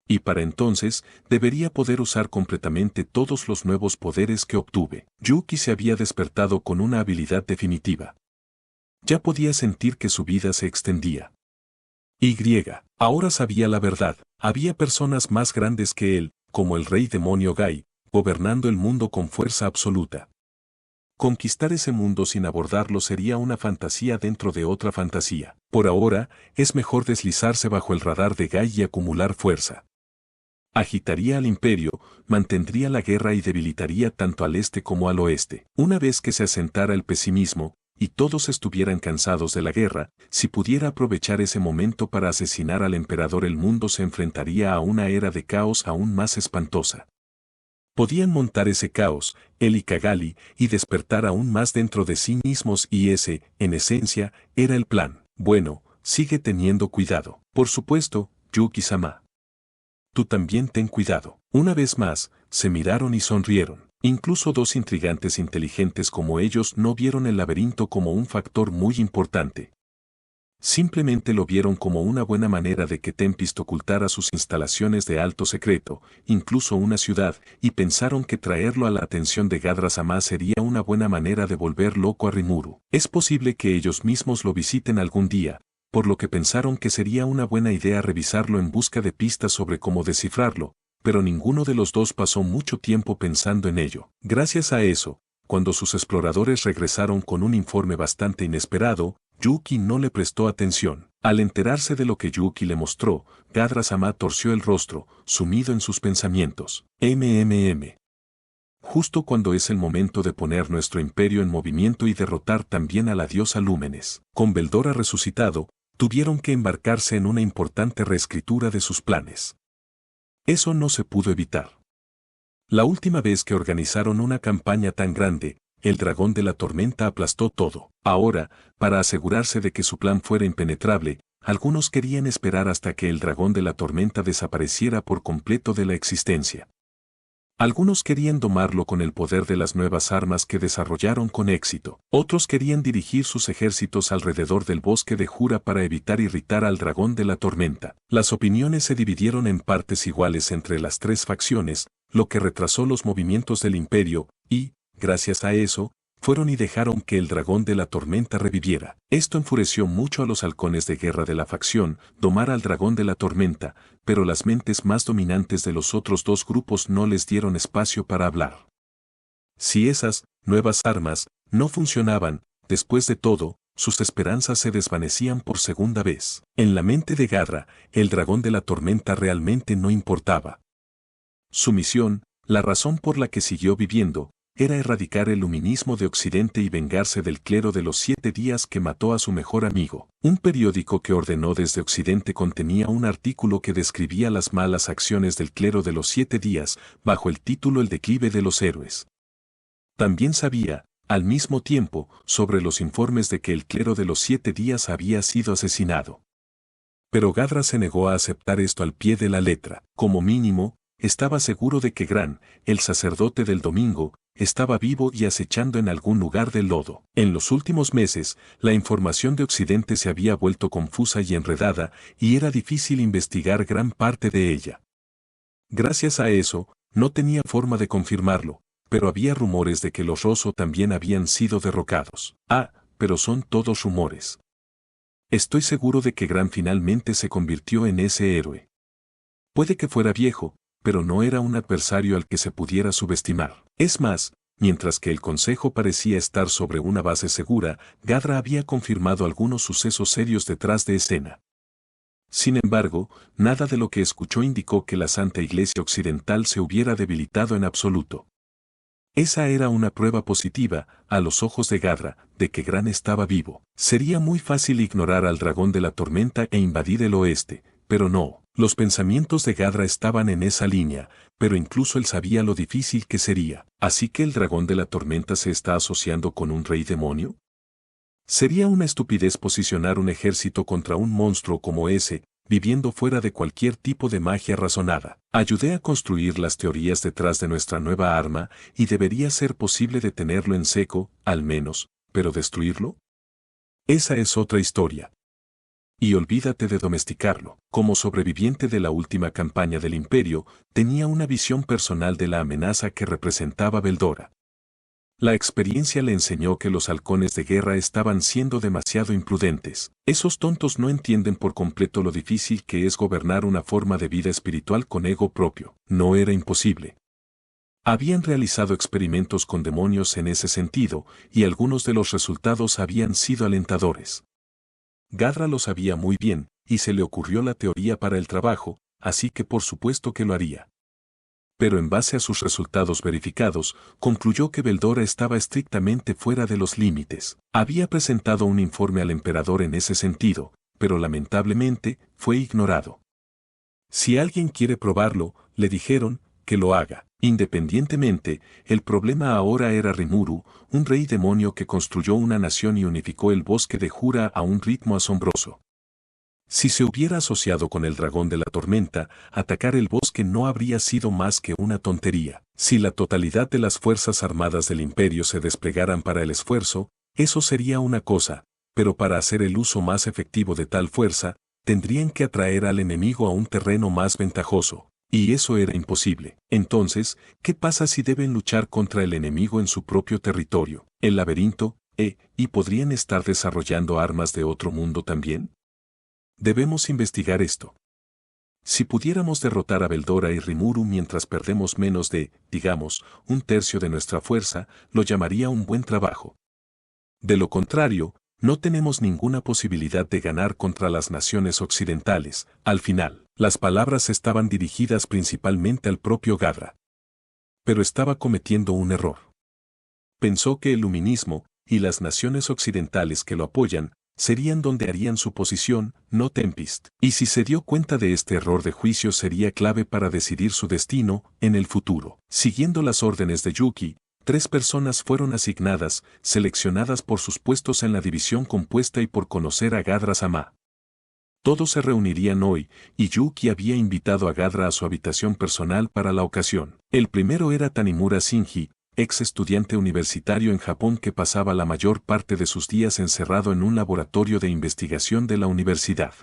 Y para entonces, debería poder usar completamente todos los nuevos poderes que obtuve. Yuki se había despertado con una habilidad definitiva. Ya podía sentir que su vida se extendía. Ahora sabía la verdad. Había personas más grandes que él, como el rey demonio Gai, gobernando el mundo con fuerza absoluta. Conquistar ese mundo sin abordarlo sería una fantasía dentro de otra fantasía. Por ahora, es mejor deslizarse bajo el radar de Gai y acumular fuerza. Agitaría al imperio, mantendría la guerra y debilitaría tanto al este como al oeste. Una vez que se asentara el pesimismo, y todos estuvieran cansados de la guerra, si pudiera aprovechar ese momento para asesinar al emperador, el mundo se enfrentaría a una era de caos aún más espantosa. Podían montar ese caos, él y Cagali, y despertar aún más dentro de sí mismos, y ese, en esencia, era el plan. Bueno, sigue teniendo cuidado. Por supuesto, Yuki-sama. Tú también ten cuidado. Una vez más, se miraron y sonrieron. Incluso dos intrigantes inteligentes como ellos no vieron el laberinto como un factor muy importante. Simplemente lo vieron como una buena manera de que Tempest ocultara sus instalaciones de alto secreto, incluso una ciudad, y pensaron que traerlo a la atención de Gadra-sama sería una buena manera de volver loco a Rimuru. Es posible que ellos mismos lo visiten algún día, por lo que pensaron que sería una buena idea revisarlo en busca de pistas sobre cómo descifrarlo, pero ninguno de los dos pasó mucho tiempo pensando en ello. Gracias a eso, cuando sus exploradores regresaron con un informe bastante inesperado, Yuki no le prestó atención. Al enterarse de lo que Yuki le mostró, Gadra-sama torció el rostro, sumido en sus pensamientos. Justo cuando es el momento de poner nuestro imperio en movimiento y derrotar también a la diosa Lúmenes, con Beldora resucitado, tuvieron que embarcarse en una importante reescritura de sus planes. Eso no se pudo evitar. La última vez que organizaron una campaña tan grande, el dragón de la tormenta aplastó todo. Ahora, para asegurarse de que su plan fuera impenetrable, algunos querían esperar hasta que el dragón de la tormenta desapareciera por completo de la existencia. Algunos querían domarlo con el poder de las nuevas armas que desarrollaron con éxito. Otros querían dirigir sus ejércitos alrededor del bosque de Jura para evitar irritar al dragón de la tormenta. Las opiniones se dividieron en partes iguales entre las tres facciones, lo que retrasó los movimientos del imperio, y, gracias a eso, fueron y dejaron que el dragón de la tormenta reviviera. Esto enfureció mucho a los halcones de guerra de la facción, domar al dragón de la tormenta, pero las mentes más dominantes de los otros dos grupos no les dieron espacio para hablar. Si esas nuevas armas no funcionaban, después de todo, sus esperanzas se desvanecían por segunda vez. En la mente de Gadra, el dragón de la tormenta realmente no importaba. Su misión, la razón por la que siguió viviendo, era erradicar el luminismo de Occidente y vengarse del clero de los 7 días que mató a su mejor amigo. Un periódico que ordenó desde Occidente contenía un artículo que describía las malas acciones del clero de los 7 días, bajo el título El declive de los héroes. También sabía, al mismo tiempo, sobre los informes de que el clero de los 7 días había sido asesinado. Pero Gadra se negó a aceptar esto al pie de la letra. Como mínimo, estaba seguro de que Gran, el sacerdote del domingo, estaba vivo y acechando en algún lugar del lodo. En los últimos meses, la información de Occidente se había vuelto confusa y enredada, y era difícil investigar gran parte de ella. Gracias a eso, no tenía forma de confirmarlo, pero había rumores de que los Rosso también habían sido derrocados. Pero son todos rumores. Estoy seguro de que Gran finalmente se convirtió en ese héroe. Puede que fuera viejo, pero no era un adversario al que se pudiera subestimar. Es más, mientras que el consejo parecía estar sobre una base segura, Gadra había confirmado algunos sucesos serios detrás de escena. Sin embargo, nada de lo que escuchó indicó que la Santa Iglesia Occidental se hubiera debilitado en absoluto. Esa era una prueba positiva, a los ojos de Gadra, de que Gran estaba vivo. Sería muy fácil ignorar al dragón de la tormenta e invadir el oeste, pero no. Los pensamientos de Gadra estaban en esa línea, pero incluso él sabía lo difícil que sería. ¿Así que el dragón de la tormenta se está asociando con un rey demonio? Sería una estupidez posicionar un ejército contra un monstruo como ese, viviendo fuera de cualquier tipo de magia razonada. Ayudé a construir las teorías detrás de nuestra nueva arma, y debería ser posible detenerlo en seco, al menos, pero destruirlo. Esa es otra historia. Y olvídate de domesticarlo. Como sobreviviente de la última campaña del Imperio, tenía una visión personal de la amenaza que representaba Veldora. La experiencia le enseñó que los halcones de guerra estaban siendo demasiado imprudentes. Esos tontos no entienden por completo lo difícil que es gobernar una forma de vida espiritual con ego propio. No era imposible. Habían realizado experimentos con demonios en ese sentido, y algunos de los resultados habían sido alentadores. Gadra lo sabía muy bien, y se le ocurrió la teoría para el trabajo, así que por supuesto que lo haría. Pero en base a sus resultados verificados, concluyó que Veldora estaba estrictamente fuera de los límites. Había presentado un informe al emperador en ese sentido, pero lamentablemente fue ignorado. Si alguien quiere probarlo, le dijeron, que lo haga. Independientemente, el problema ahora era Rimuru, un rey demonio que construyó una nación y unificó el bosque de Jura a un ritmo asombroso. Si se hubiera asociado con el dragón de la tormenta, atacar el bosque no habría sido más que una tontería. Si la totalidad de las fuerzas armadas del imperio se desplegaran para el esfuerzo, eso sería una cosa, pero para hacer el uso más efectivo de tal fuerza, tendrían que atraer al enemigo a un terreno más ventajoso. Y eso era imposible. Entonces, ¿qué pasa si deben luchar contra el enemigo en su propio territorio, el laberinto, y podrían estar desarrollando armas de otro mundo también? Debemos investigar esto. Si pudiéramos derrotar a Veldora y Rimuru mientras perdemos menos de, digamos, un tercio de nuestra fuerza, lo llamaría un buen trabajo. De lo contrario, no tenemos ninguna posibilidad de ganar contra las naciones occidentales. Al final, las palabras estaban dirigidas principalmente al propio Gadra. Pero estaba cometiendo un error. Pensó que el luminismo, y las naciones occidentales que lo apoyan, serían donde harían su posición, no Tempest. Y si se dio cuenta de este error de juicio sería clave para decidir su destino en el futuro. Siguiendo las órdenes de Yuki, 3 personas fueron asignadas, seleccionadas por sus puestos en la división compuesta y por conocer a Gadra-sama. Todos se reunirían hoy, y Yuki había invitado a Gadra a su habitación personal para la ocasión. El primero era Tanimura Shinji, ex estudiante universitario en Japón que pasaba la mayor parte de sus días encerrado en un laboratorio de investigación de la universidad.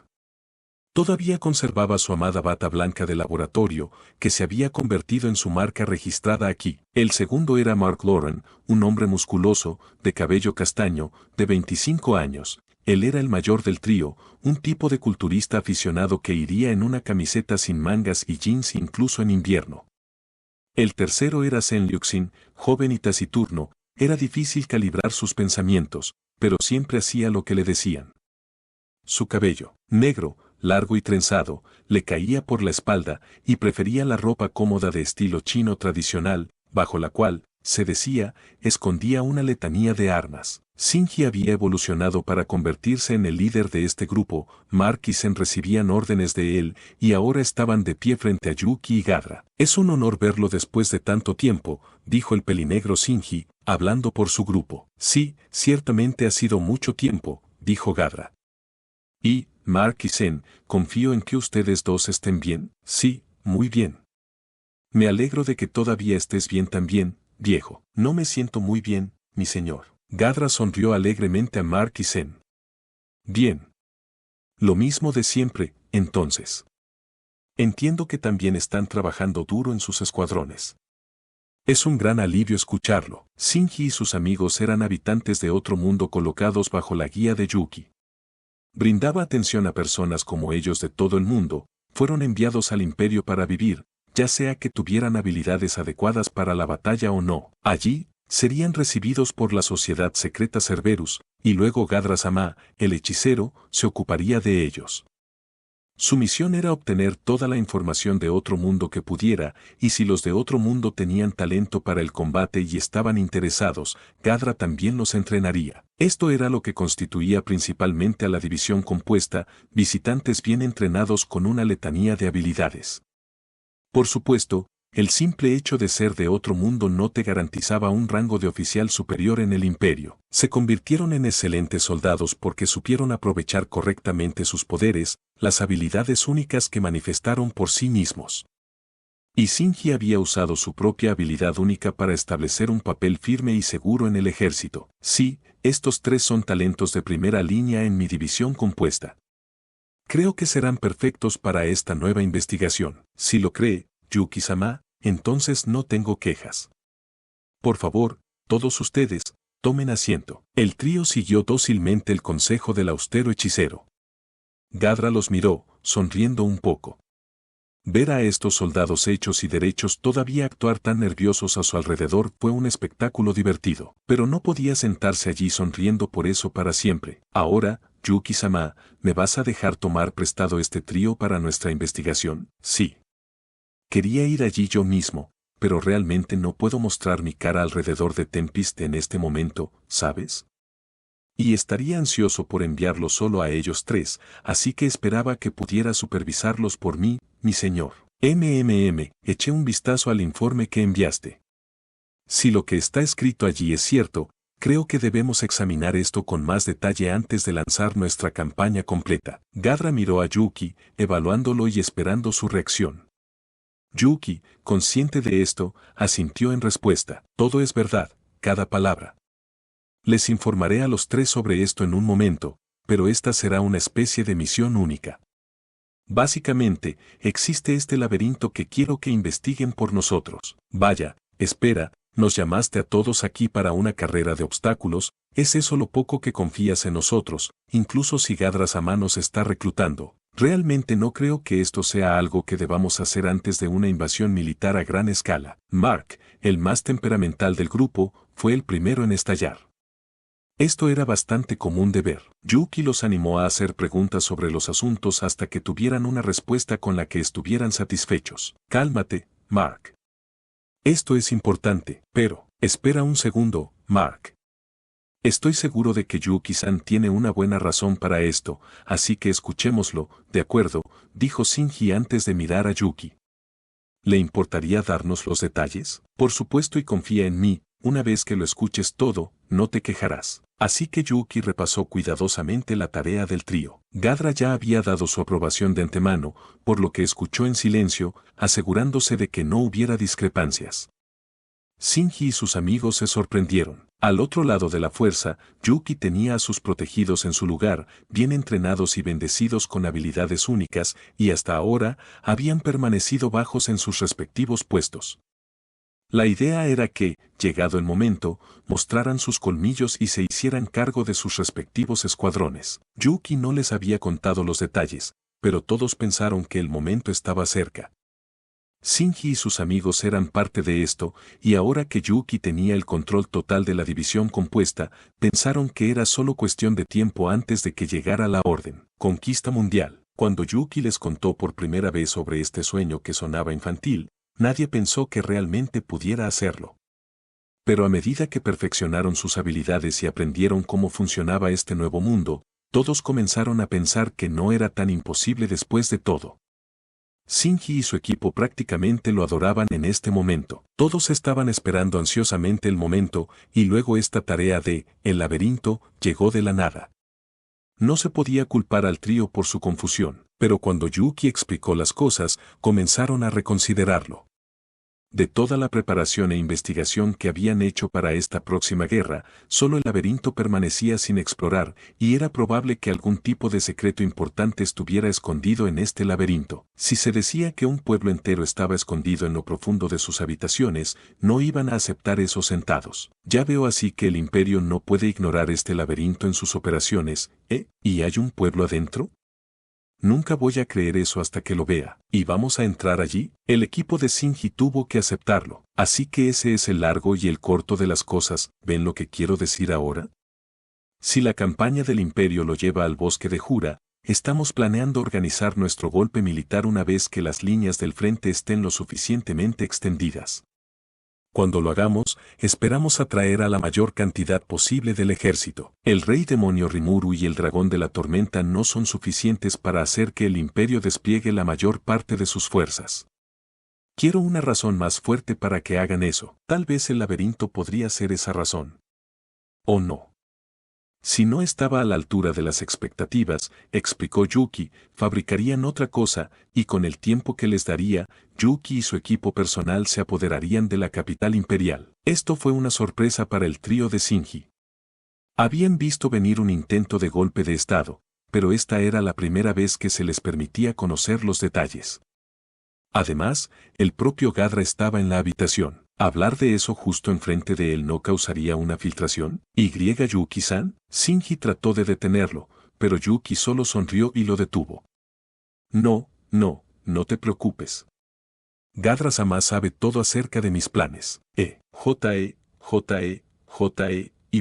Todavía conservaba su amada bata blanca de laboratorio, que se había convertido en su marca registrada aquí. El segundo era Mark Lauren, un hombre musculoso, de cabello castaño, de 25 años. Él era el mayor del trío, un tipo de culturista aficionado que iría en una camiseta sin mangas y jeans incluso en invierno. El tercero era Sen Liuxin, joven y taciturno. Era difícil calibrar sus pensamientos, pero siempre hacía lo que le decían. Su cabello, negro, largo y trenzado, le caía por la espalda y prefería la ropa cómoda de estilo chino tradicional, bajo la cual, se decía, escondía una letanía de armas. Shinji había evolucionado para convertirse en el líder de este grupo. Mark y Sen recibían órdenes de él y ahora estaban de pie frente a Yuki y Gadra. Es un honor verlo después de tanto tiempo, dijo el pelinegro Shinji, hablando por su grupo. Sí, ciertamente ha sido mucho tiempo, dijo Gadra. Y, Mark y Sen, confío en que ustedes dos estén bien. Sí, muy bien. Me alegro de que todavía estés bien también, viejo. No me siento muy bien, mi señor. Gadra sonrió alegremente a Mark y Sen. Bien. Lo mismo de siempre, entonces. Entiendo que también están trabajando duro en sus escuadrones. Es un gran alivio escucharlo. Shinji y sus amigos eran habitantes de otro mundo colocados bajo la guía de Yuki. Brindaba atención a personas como ellos de todo el mundo, fueron enviados al imperio para vivir, ya sea que tuvieran habilidades adecuadas para la batalla o no. Allí, serían recibidos por la sociedad secreta Cerberus, y luego Gadra-sama, el hechicero, se ocuparía de ellos. Su misión era obtener toda la información de otro mundo que pudiera, y si los de otro mundo tenían talento para el combate y estaban interesados, Gadra también los entrenaría. Esto era lo que constituía principalmente a la división compuesta, visitantes bien entrenados con una letanía de habilidades. Por supuesto, el simple hecho de ser de otro mundo no te garantizaba un rango de oficial superior en el imperio. Se convirtieron en excelentes soldados porque supieron aprovechar correctamente sus poderes, las habilidades únicas que manifestaron por sí mismos. Y Shinji había usado su propia habilidad única para establecer un papel firme y seguro en el ejército. Sí, estos tres son talentos de primera línea en mi división compuesta. Creo que serán perfectos para esta nueva investigación. Si lo cree, Yuki-sama, entonces no tengo quejas. Por favor, todos ustedes, tomen asiento. El trío siguió dócilmente el consejo del austero hechicero. Gadra los miró, sonriendo un poco. Ver a estos soldados hechos y derechos todavía actuar tan nerviosos a su alrededor fue un espectáculo divertido, pero no podía sentarse allí sonriendo por eso para siempre. Ahora, Yuki-sama, ¿me vas a dejar tomar prestado este trío para nuestra investigación? Sí. Quería ir allí yo mismo, pero realmente no puedo mostrar mi cara alrededor de Tempest en este momento, ¿sabes? Y estaría ansioso por enviarlos solo a ellos tres, así que esperaba que pudiera supervisarlos por mí, mi señor. Eché un vistazo al informe que enviaste. Si lo que está escrito allí es cierto, creo que debemos examinar esto con más detalle antes de lanzar nuestra campaña completa. Gadra miró a Yuki, evaluándolo y esperando su reacción. Yuki, consciente de esto, asintió en respuesta. Todo es verdad, cada palabra. Les informaré a los tres sobre esto en un momento, pero esta será una especie de misión única. Básicamente, existe este laberinto que quiero que investiguen por nosotros. Vaya, espera, nos llamaste a todos aquí para una carrera de obstáculos, ¿es eso lo poco que confías en nosotros, incluso si Gadra-sama nos está reclutando? Realmente no creo que esto sea algo que debamos hacer antes de una invasión militar a gran escala. Mark, el más temperamental del grupo, fue el primero en estallar. Esto era bastante común de ver. Yuki los animó a hacer preguntas sobre los asuntos hasta que tuvieran una respuesta con la que estuvieran satisfechos. Cálmate, Mark. Esto es importante, pero, espera un segundo, Mark. Estoy seguro de que Yuki-san tiene una buena razón para esto, así que escuchémoslo, de acuerdo, dijo Shinji antes de mirar a Yuki. ¿Le importaría darnos los detalles? Por supuesto y confía en mí, una vez que lo escuches todo, no te quejarás. Así que Yuki repasó cuidadosamente la tarea del trío. Gadra ya había dado su aprobación de antemano, por lo que escuchó en silencio, asegurándose de que no hubiera discrepancias. Shinji y sus amigos se sorprendieron. Al otro lado de la fuerza, Yuki tenía a sus protegidos en su lugar, bien entrenados y bendecidos con habilidades únicas, y hasta ahora habían permanecido bajos en sus respectivos puestos. La idea era que, llegado el momento, mostraran sus colmillos y se hicieran cargo de sus respectivos escuadrones. Yuki no les había contado los detalles, pero todos pensaron que el momento estaba cerca. Shinji y sus amigos eran parte de esto, y ahora que Yuki tenía el control total de la división compuesta, pensaron que era solo cuestión de tiempo antes de que llegara la orden. Conquista mundial. Cuando Yuki les contó por primera vez sobre este sueño que sonaba infantil, nadie pensó que realmente pudiera hacerlo. Pero a medida que perfeccionaron sus habilidades y aprendieron cómo funcionaba este nuevo mundo, todos comenzaron a pensar que no era tan imposible después de todo. Shinji y su equipo prácticamente lo adoraban en este momento. Todos estaban esperando ansiosamente el momento, y luego esta tarea de el laberinto llegó de la nada. No se podía culpar al trío por su confusión, pero cuando Yuki explicó las cosas, comenzaron a reconsiderarlo. De toda la preparación e investigación que habían hecho para esta próxima guerra, solo el laberinto permanecía sin explorar, y era probable que algún tipo de secreto importante estuviera escondido en este laberinto. Si se decía que un pueblo entero estaba escondido en lo profundo de sus habitaciones, no iban a aceptar eso sentados. Ya veo así que el imperio no puede ignorar este laberinto en sus operaciones, ¿eh? ¿Y hay un pueblo adentro? Nunca voy a creer eso hasta que lo vea. ¿Y vamos a entrar allí? El equipo de Shinji tuvo que aceptarlo. Así que ese es el largo y el corto de las cosas. ¿Ven lo que quiero decir ahora? Si la campaña del imperio lo lleva al bosque de Jura, estamos planeando organizar nuestro golpe militar una vez que las líneas del frente estén lo suficientemente extendidas. Cuando lo hagamos, esperamos atraer a la mayor cantidad posible del ejército. El rey demonio Rimuru y el dragón de la tormenta no son suficientes para hacer que el imperio despliegue la mayor parte de sus fuerzas. Quiero una razón más fuerte para que hagan eso. Tal vez el laberinto podría ser esa razón. ¿O no? Si no estaba a la altura de las expectativas, explicó Yuki, fabricarían otra cosa, y con el tiempo que les daría, Yuki y su equipo personal se apoderarían de la capital imperial. Esto fue una sorpresa para el trío de Shinji. Habían visto venir un intento de golpe de estado, pero esta era la primera vez que se les permitía conocer los detalles. Además, el propio Gadra estaba en la habitación. ¿Hablar de eso justo enfrente de él no causaría una filtración? ¿Y Yuki-san? Shinji trató de detenerlo, pero Yuki solo sonrió y lo detuvo. No te preocupes. Gadra-sama sabe todo acerca de mis planes. ¿Y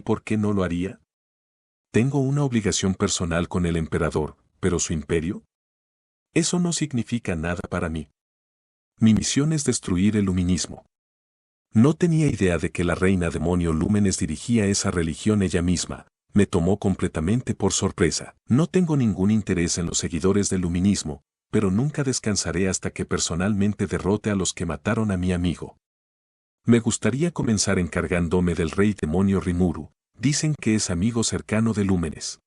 por qué no lo haría? Tengo una obligación personal con el emperador, pero su imperio. Eso no significa nada para mí. Mi misión es destruir el luminismo. No tenía idea de que la reina demonio Lúmenes dirigía esa religión ella misma. Me tomó completamente por sorpresa. No tengo ningún interés en los seguidores del luminismo, pero nunca descansaré hasta que personalmente derrote a los que mataron a mi amigo. Me gustaría comenzar encargándome del rey demonio Rimuru. Dicen que es amigo cercano de Lúmenes.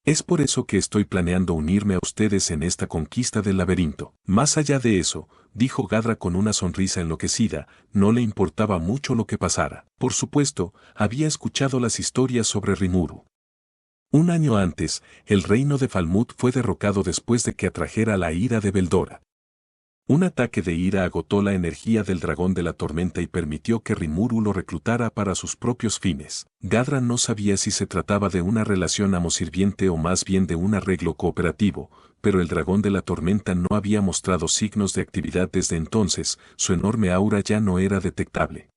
Es por eso que estoy planeando unirme a ustedes en esta conquista del laberinto. Más allá de eso, dijo Gadra con una sonrisa enloquecida, no le importaba mucho lo que pasara. Por supuesto, había escuchado las historias sobre Rimuru. Un año antes, el reino de Falmouth fue derrocado después de que atrajera la ira de Beldora. Un ataque de ira agotó la energía del dragón de la tormenta y permitió que Rimuru lo reclutara para sus propios fines. Gadra no sabía si se trataba de una relación amo-sirviente o más bien de un arreglo cooperativo, pero el dragón de la tormenta no había mostrado signos de actividad desde entonces, su enorme aura ya no era detectable.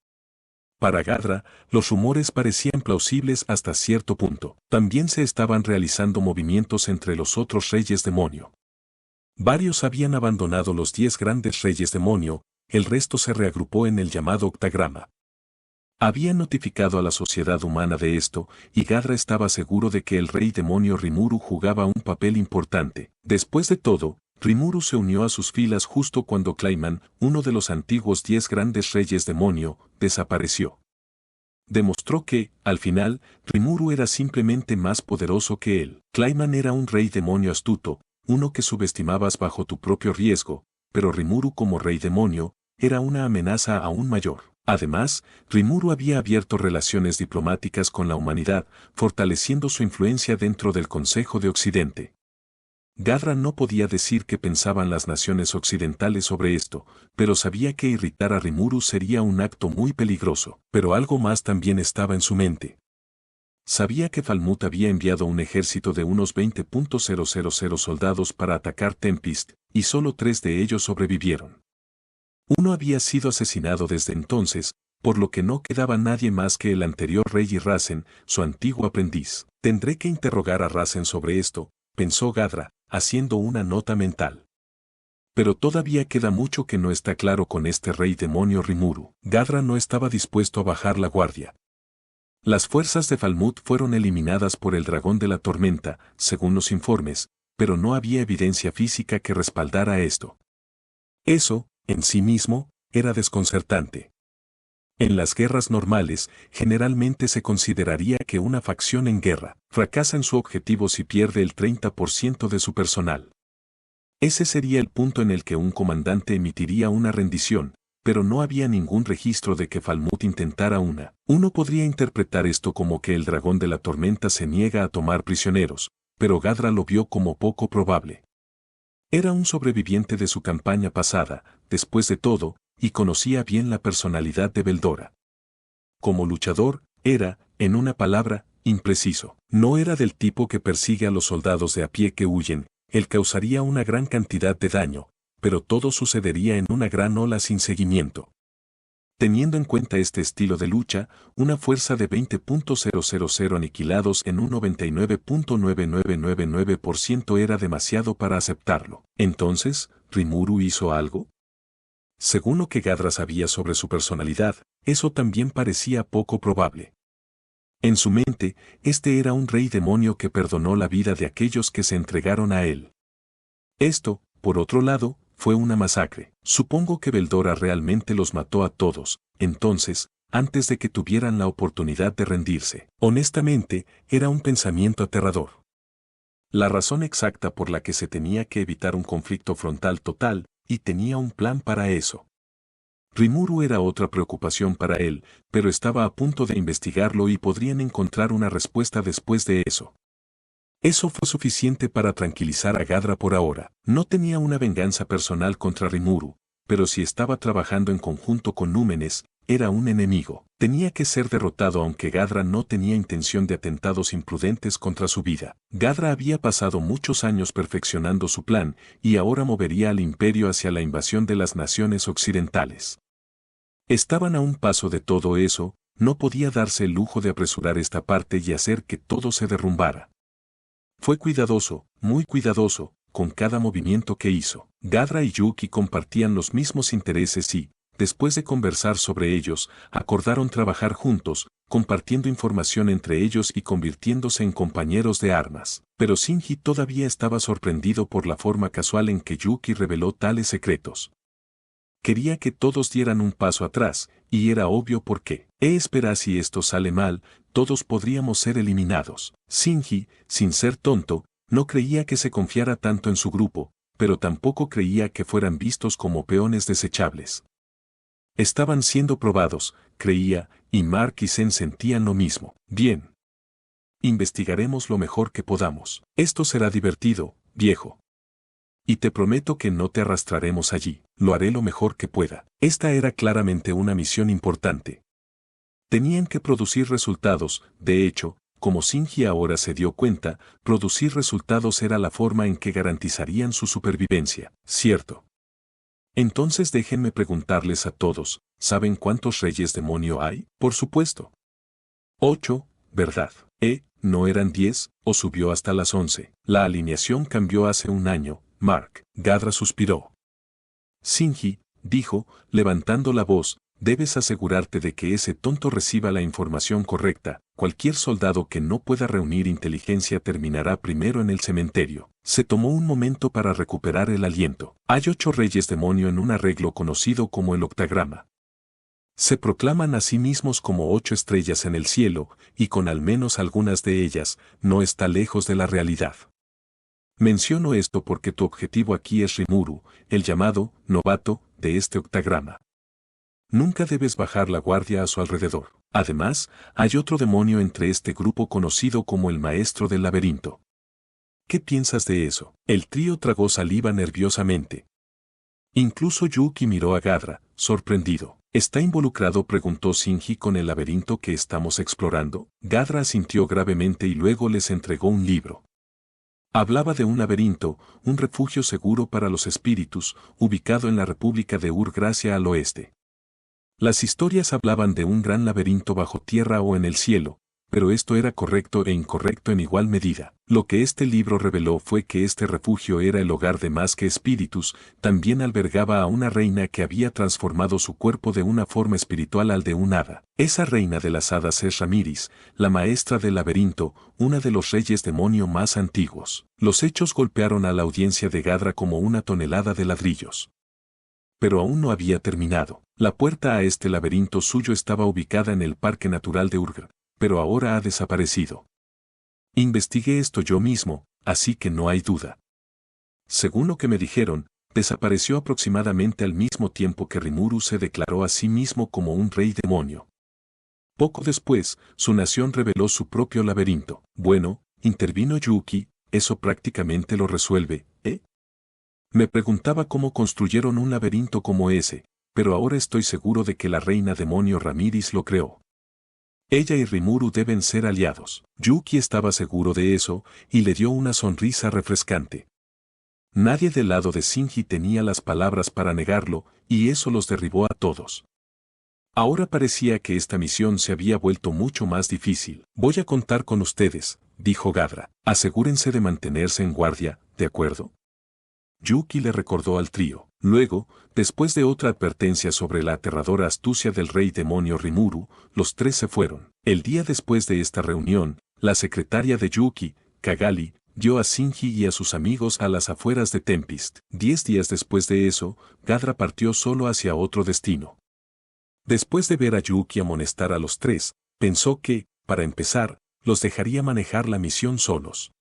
Para Gadra, los rumores parecían plausibles hasta cierto punto. También se estaban realizando movimientos entre los otros reyes demonio. Varios habían abandonado los 10 grandes reyes demonio, el resto se reagrupó en el llamado octagrama. Habían notificado a la sociedad humana de esto, y Gadra estaba seguro de que el rey demonio Rimuru jugaba un papel importante. Después de todo, Rimuru se unió a sus filas justo cuando Clayman, uno de los antiguos 10 grandes reyes demonio, desapareció. Demostró que, al final, Rimuru era simplemente más poderoso que él. Clayman era un rey demonio astuto, uno que subestimabas bajo tu propio riesgo, pero Rimuru como rey demonio, era una amenaza aún mayor. Además, Rimuru había abierto relaciones diplomáticas con la humanidad, fortaleciendo su influencia dentro del Consejo de Occidente. Gadra no podía decir qué pensaban las naciones occidentales sobre esto, pero sabía que irritar a Rimuru sería un acto muy peligroso. Pero algo más también estaba en su mente. Sabía que Falmouth había enviado un ejército de unos 20.000 soldados para atacar Tempest, y solo 3 de ellos sobrevivieron. Uno había sido asesinado desde entonces, por lo que no quedaba nadie más que el anterior rey y Rasen, su antiguo aprendiz. Tendré que interrogar a Rasen sobre esto, pensó Gadra, haciendo una nota mental. Pero todavía queda mucho que no está claro con este rey demonio Rimuru. Gadra no estaba dispuesto a bajar la guardia. Las fuerzas de Falmouth fueron eliminadas por el dragón de la tormenta, según los informes, pero no había evidencia física que respaldara esto. Eso, en sí mismo, era desconcertante. En las guerras normales, generalmente se consideraría que una facción en guerra fracasa en su objetivo si pierde el 30% de su personal. Ese sería el punto en el que un comandante emitiría una rendición, pero no había ningún registro de que Falmouth intentara una. Uno podría interpretar esto como que el dragón de la tormenta se niega a tomar prisioneros, pero Gadra lo vio como poco probable. Era un sobreviviente de su campaña pasada, después de todo, y conocía bien la personalidad de Beldora. Como luchador, era, en una palabra, impreciso. No era del tipo que persigue a los soldados de a pie que huyen, él causaría una gran cantidad de daño, pero todo sucedería en una gran ola sin seguimiento. Teniendo en cuenta este estilo de lucha, una fuerza de 20.000 aniquilados en un 99.9999% era demasiado para aceptarlo. Entonces, ¿Rimuru hizo algo? Según lo que Gadra sabía sobre su personalidad, eso también parecía poco probable. En su mente, este era un rey demonio que perdonó la vida de aquellos que se entregaron a él. Esto, por otro lado, fue una masacre. Supongo que Beldora realmente los mató a todos, entonces, antes de que tuvieran la oportunidad de rendirse. Honestamente, era un pensamiento aterrador. La razón exacta por la que se tenía que evitar un conflicto frontal total, y tenía un plan para eso. Rimuru era otra preocupación para él, pero estaba a punto de investigarlo y podrían encontrar una respuesta después de eso. Eso fue suficiente para tranquilizar a Gadra por ahora. No tenía una venganza personal contra Rimuru, pero si estaba trabajando en conjunto con Númenes, era un enemigo. Tenía que ser derrotado aunque Gadra no tenía intención de atentados imprudentes contra su vida. Gadra había pasado muchos años perfeccionando su plan y ahora movería al imperio hacia la invasión de las naciones occidentales. Estaban a un paso de todo eso, no podía darse el lujo de apresurar esta parte y hacer que todo se derrumbara. Fue cuidadoso, muy cuidadoso, con cada movimiento que hizo. Gadra y Yuki compartían los mismos intereses y, después de conversar sobre ellos, acordaron trabajar juntos, compartiendo información entre ellos y convirtiéndose en compañeros de armas. Pero Shinji todavía estaba sorprendido por la forma casual en que Yuki reveló tales secretos. Quería que todos dieran un paso atrás, y era obvio por qué. Espera, si esto sale mal, todos podríamos ser eliminados. Shinji, sin ser tonto, no creía que se confiara tanto en su grupo, pero tampoco creía que fueran vistos como peones desechables. Estaban siendo probados, creía, y Mark y Zen sentían lo mismo. Bien. Investigaremos lo mejor que podamos. Esto será divertido, viejo. Y te prometo que no te arrastraremos allí. Lo haré lo mejor que pueda. Esta era claramente una misión importante. Tenían que producir resultados, de hecho, como Shinji ahora se dio cuenta, producir resultados era la forma en que garantizarían su supervivencia, ¿cierto? Entonces déjenme preguntarles a todos, ¿saben cuántos reyes demonio hay? Por supuesto. 8, ¿verdad? ¿No eran 10, o subió hasta las 11? La alineación cambió hace un año, Mark. Gadra suspiró. Shinji, dijo, levantando la voz, debes asegurarte de que ese tonto reciba la información correcta. Cualquier soldado que no pueda reunir inteligencia terminará primero en el cementerio. Se tomó un momento para recuperar el aliento. Hay 8 reyes demonio en un arreglo conocido como el octagrama. Se proclaman a sí mismos como 8 estrellas en el cielo, y con al menos algunas de ellas, no está lejos de la realidad. Menciono esto porque tu objetivo aquí es Rimuru, el llamado novato de este octagrama. Nunca debes bajar la guardia a su alrededor. Además, hay otro demonio entre este grupo conocido como el Maestro del Laberinto. ¿Qué piensas de eso? El trío tragó saliva nerviosamente. Incluso Yuki miró a Gadra, sorprendido. ¿Está involucrado?, preguntó Shinji, con el laberinto que estamos explorando. Gadra asintió gravemente y luego les entregó un libro. Hablaba de un laberinto, un refugio seguro para los espíritus, ubicado en la República de Ur-Gracia al oeste. Las historias hablaban de un gran laberinto bajo tierra o en el cielo, pero esto era correcto e incorrecto en igual medida. Lo que este libro reveló fue que este refugio era el hogar de más que espíritus, también albergaba a una reina que había transformado su cuerpo de una forma espiritual al de un hada. Esa reina de las hadas es Ramiris, la maestra del laberinto, una de los reyes demonio más antiguos. Los hechos golpearon a la audiencia de Gadra como una tonelada de ladrillos. Pero aún no había terminado. La puerta a este laberinto suyo estaba ubicada en el Parque Natural de Urgra, pero ahora ha desaparecido. Investigué esto yo mismo, así que no hay duda. Según lo que me dijeron, desapareció aproximadamente al mismo tiempo que Rimuru se declaró a sí mismo como un rey demonio. Poco después, su nación reveló su propio laberinto. Bueno, intervino Yuki, eso prácticamente lo resuelve, ¿eh? Me preguntaba cómo construyeron un laberinto como ese, pero ahora estoy seguro de que la reina demonio Ramiris lo creó. Ella y Rimuru deben ser aliados. Yuki estaba seguro de eso, y le dio una sonrisa refrescante. Nadie del lado de Shinji tenía las palabras para negarlo, y eso los derribó a todos. Ahora parecía que esta misión se había vuelto mucho más difícil. Voy a contar con ustedes, dijo Gadra. Asegúrense de mantenerse en guardia, ¿de acuerdo? Yuki le recordó al trío. Luego, después de otra advertencia sobre la aterradora astucia del rey demonio Rimuru, los tres se fueron. El día después de esta reunión, la secretaria de Yuki, Kagali, dio a Shinji y a sus amigos a las afueras de Tempest. 10 días después de eso, Gadra partió solo hacia otro destino. Después de ver a Yuki amonestar a los tres, pensó que, para empezar, los dejaría manejar la misión solos.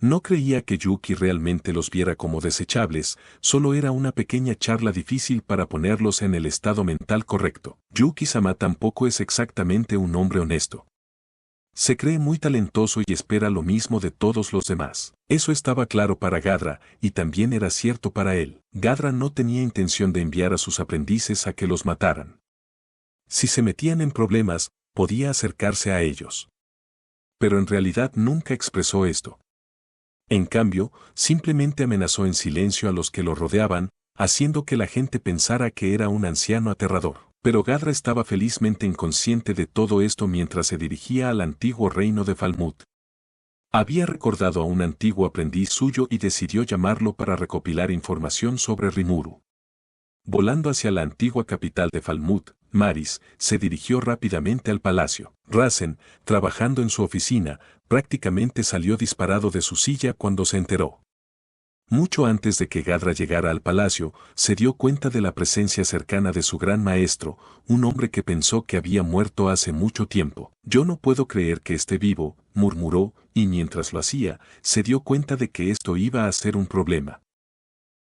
No creía que Yuki realmente los viera como desechables, solo era una pequeña charla difícil para ponerlos en el estado mental correcto. Yuki-sama tampoco es exactamente un hombre honesto. Se cree muy talentoso y espera lo mismo de todos los demás. Eso estaba claro para Gadra, y también era cierto para él. Gadra no tenía intención de enviar a sus aprendices a que los mataran. Si se metían en problemas, podía acercarse a ellos. Pero en realidad nunca expresó esto. En cambio, simplemente amenazó en silencio a los que lo rodeaban, haciendo que la gente pensara que era un anciano aterrador. Pero Gadra estaba felizmente inconsciente de todo esto mientras se dirigía al antiguo reino de Falmouth. Había recordado a un antiguo aprendiz suyo y decidió llamarlo para recopilar información sobre Rimuru. Volando hacia la antigua capital de Falmouth, Maris se dirigió rápidamente al palacio. Rasen, trabajando en su oficina, prácticamente salió disparado de su silla cuando se enteró. Mucho antes de que Gadra llegara al palacio, se dio cuenta de la presencia cercana de su gran maestro, un hombre que pensó que había muerto hace mucho tiempo. «Yo no puedo creer que esté vivo», murmuró, y mientras lo hacía, se dio cuenta de que esto iba a ser un problema.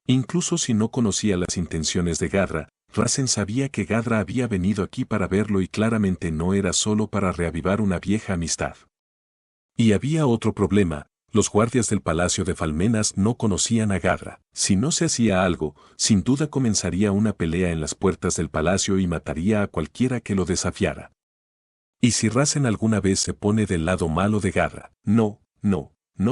Incluso si no conocía las intenciones de Gadra, Rasen sabía que Gadra había venido aquí para verlo y claramente no era solo para reavivar una vieja amistad. Y había otro problema, los guardias del Palacio de Falmenas no conocían a Gadra. Si no se hacía algo, sin duda comenzaría una pelea en las puertas del palacio y mataría a cualquiera que lo desafiara. ¿Y si Rasen alguna vez se pone del lado malo de Gadra? No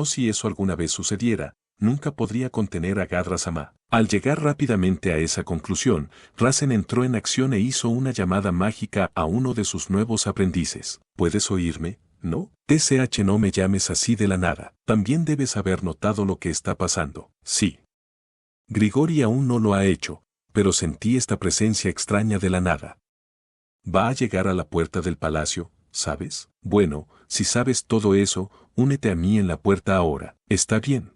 si eso alguna vez sucediera, nunca podría contener a Gadra-sama. Al llegar rápidamente a esa conclusión, Rasen entró en acción e hizo una llamada mágica a uno de sus nuevos aprendices. ¿Puedes oírme? ¿No? TCH, no me llames así de la nada. También debes haber notado lo que está pasando. Sí. Grigori aún no lo ha hecho, pero sentí esta presencia extraña de la nada. Va a llegar a la puerta del palacio, ¿sabes? Bueno, si sabes todo eso, únete a mí en la puerta ahora. ¿Está bien?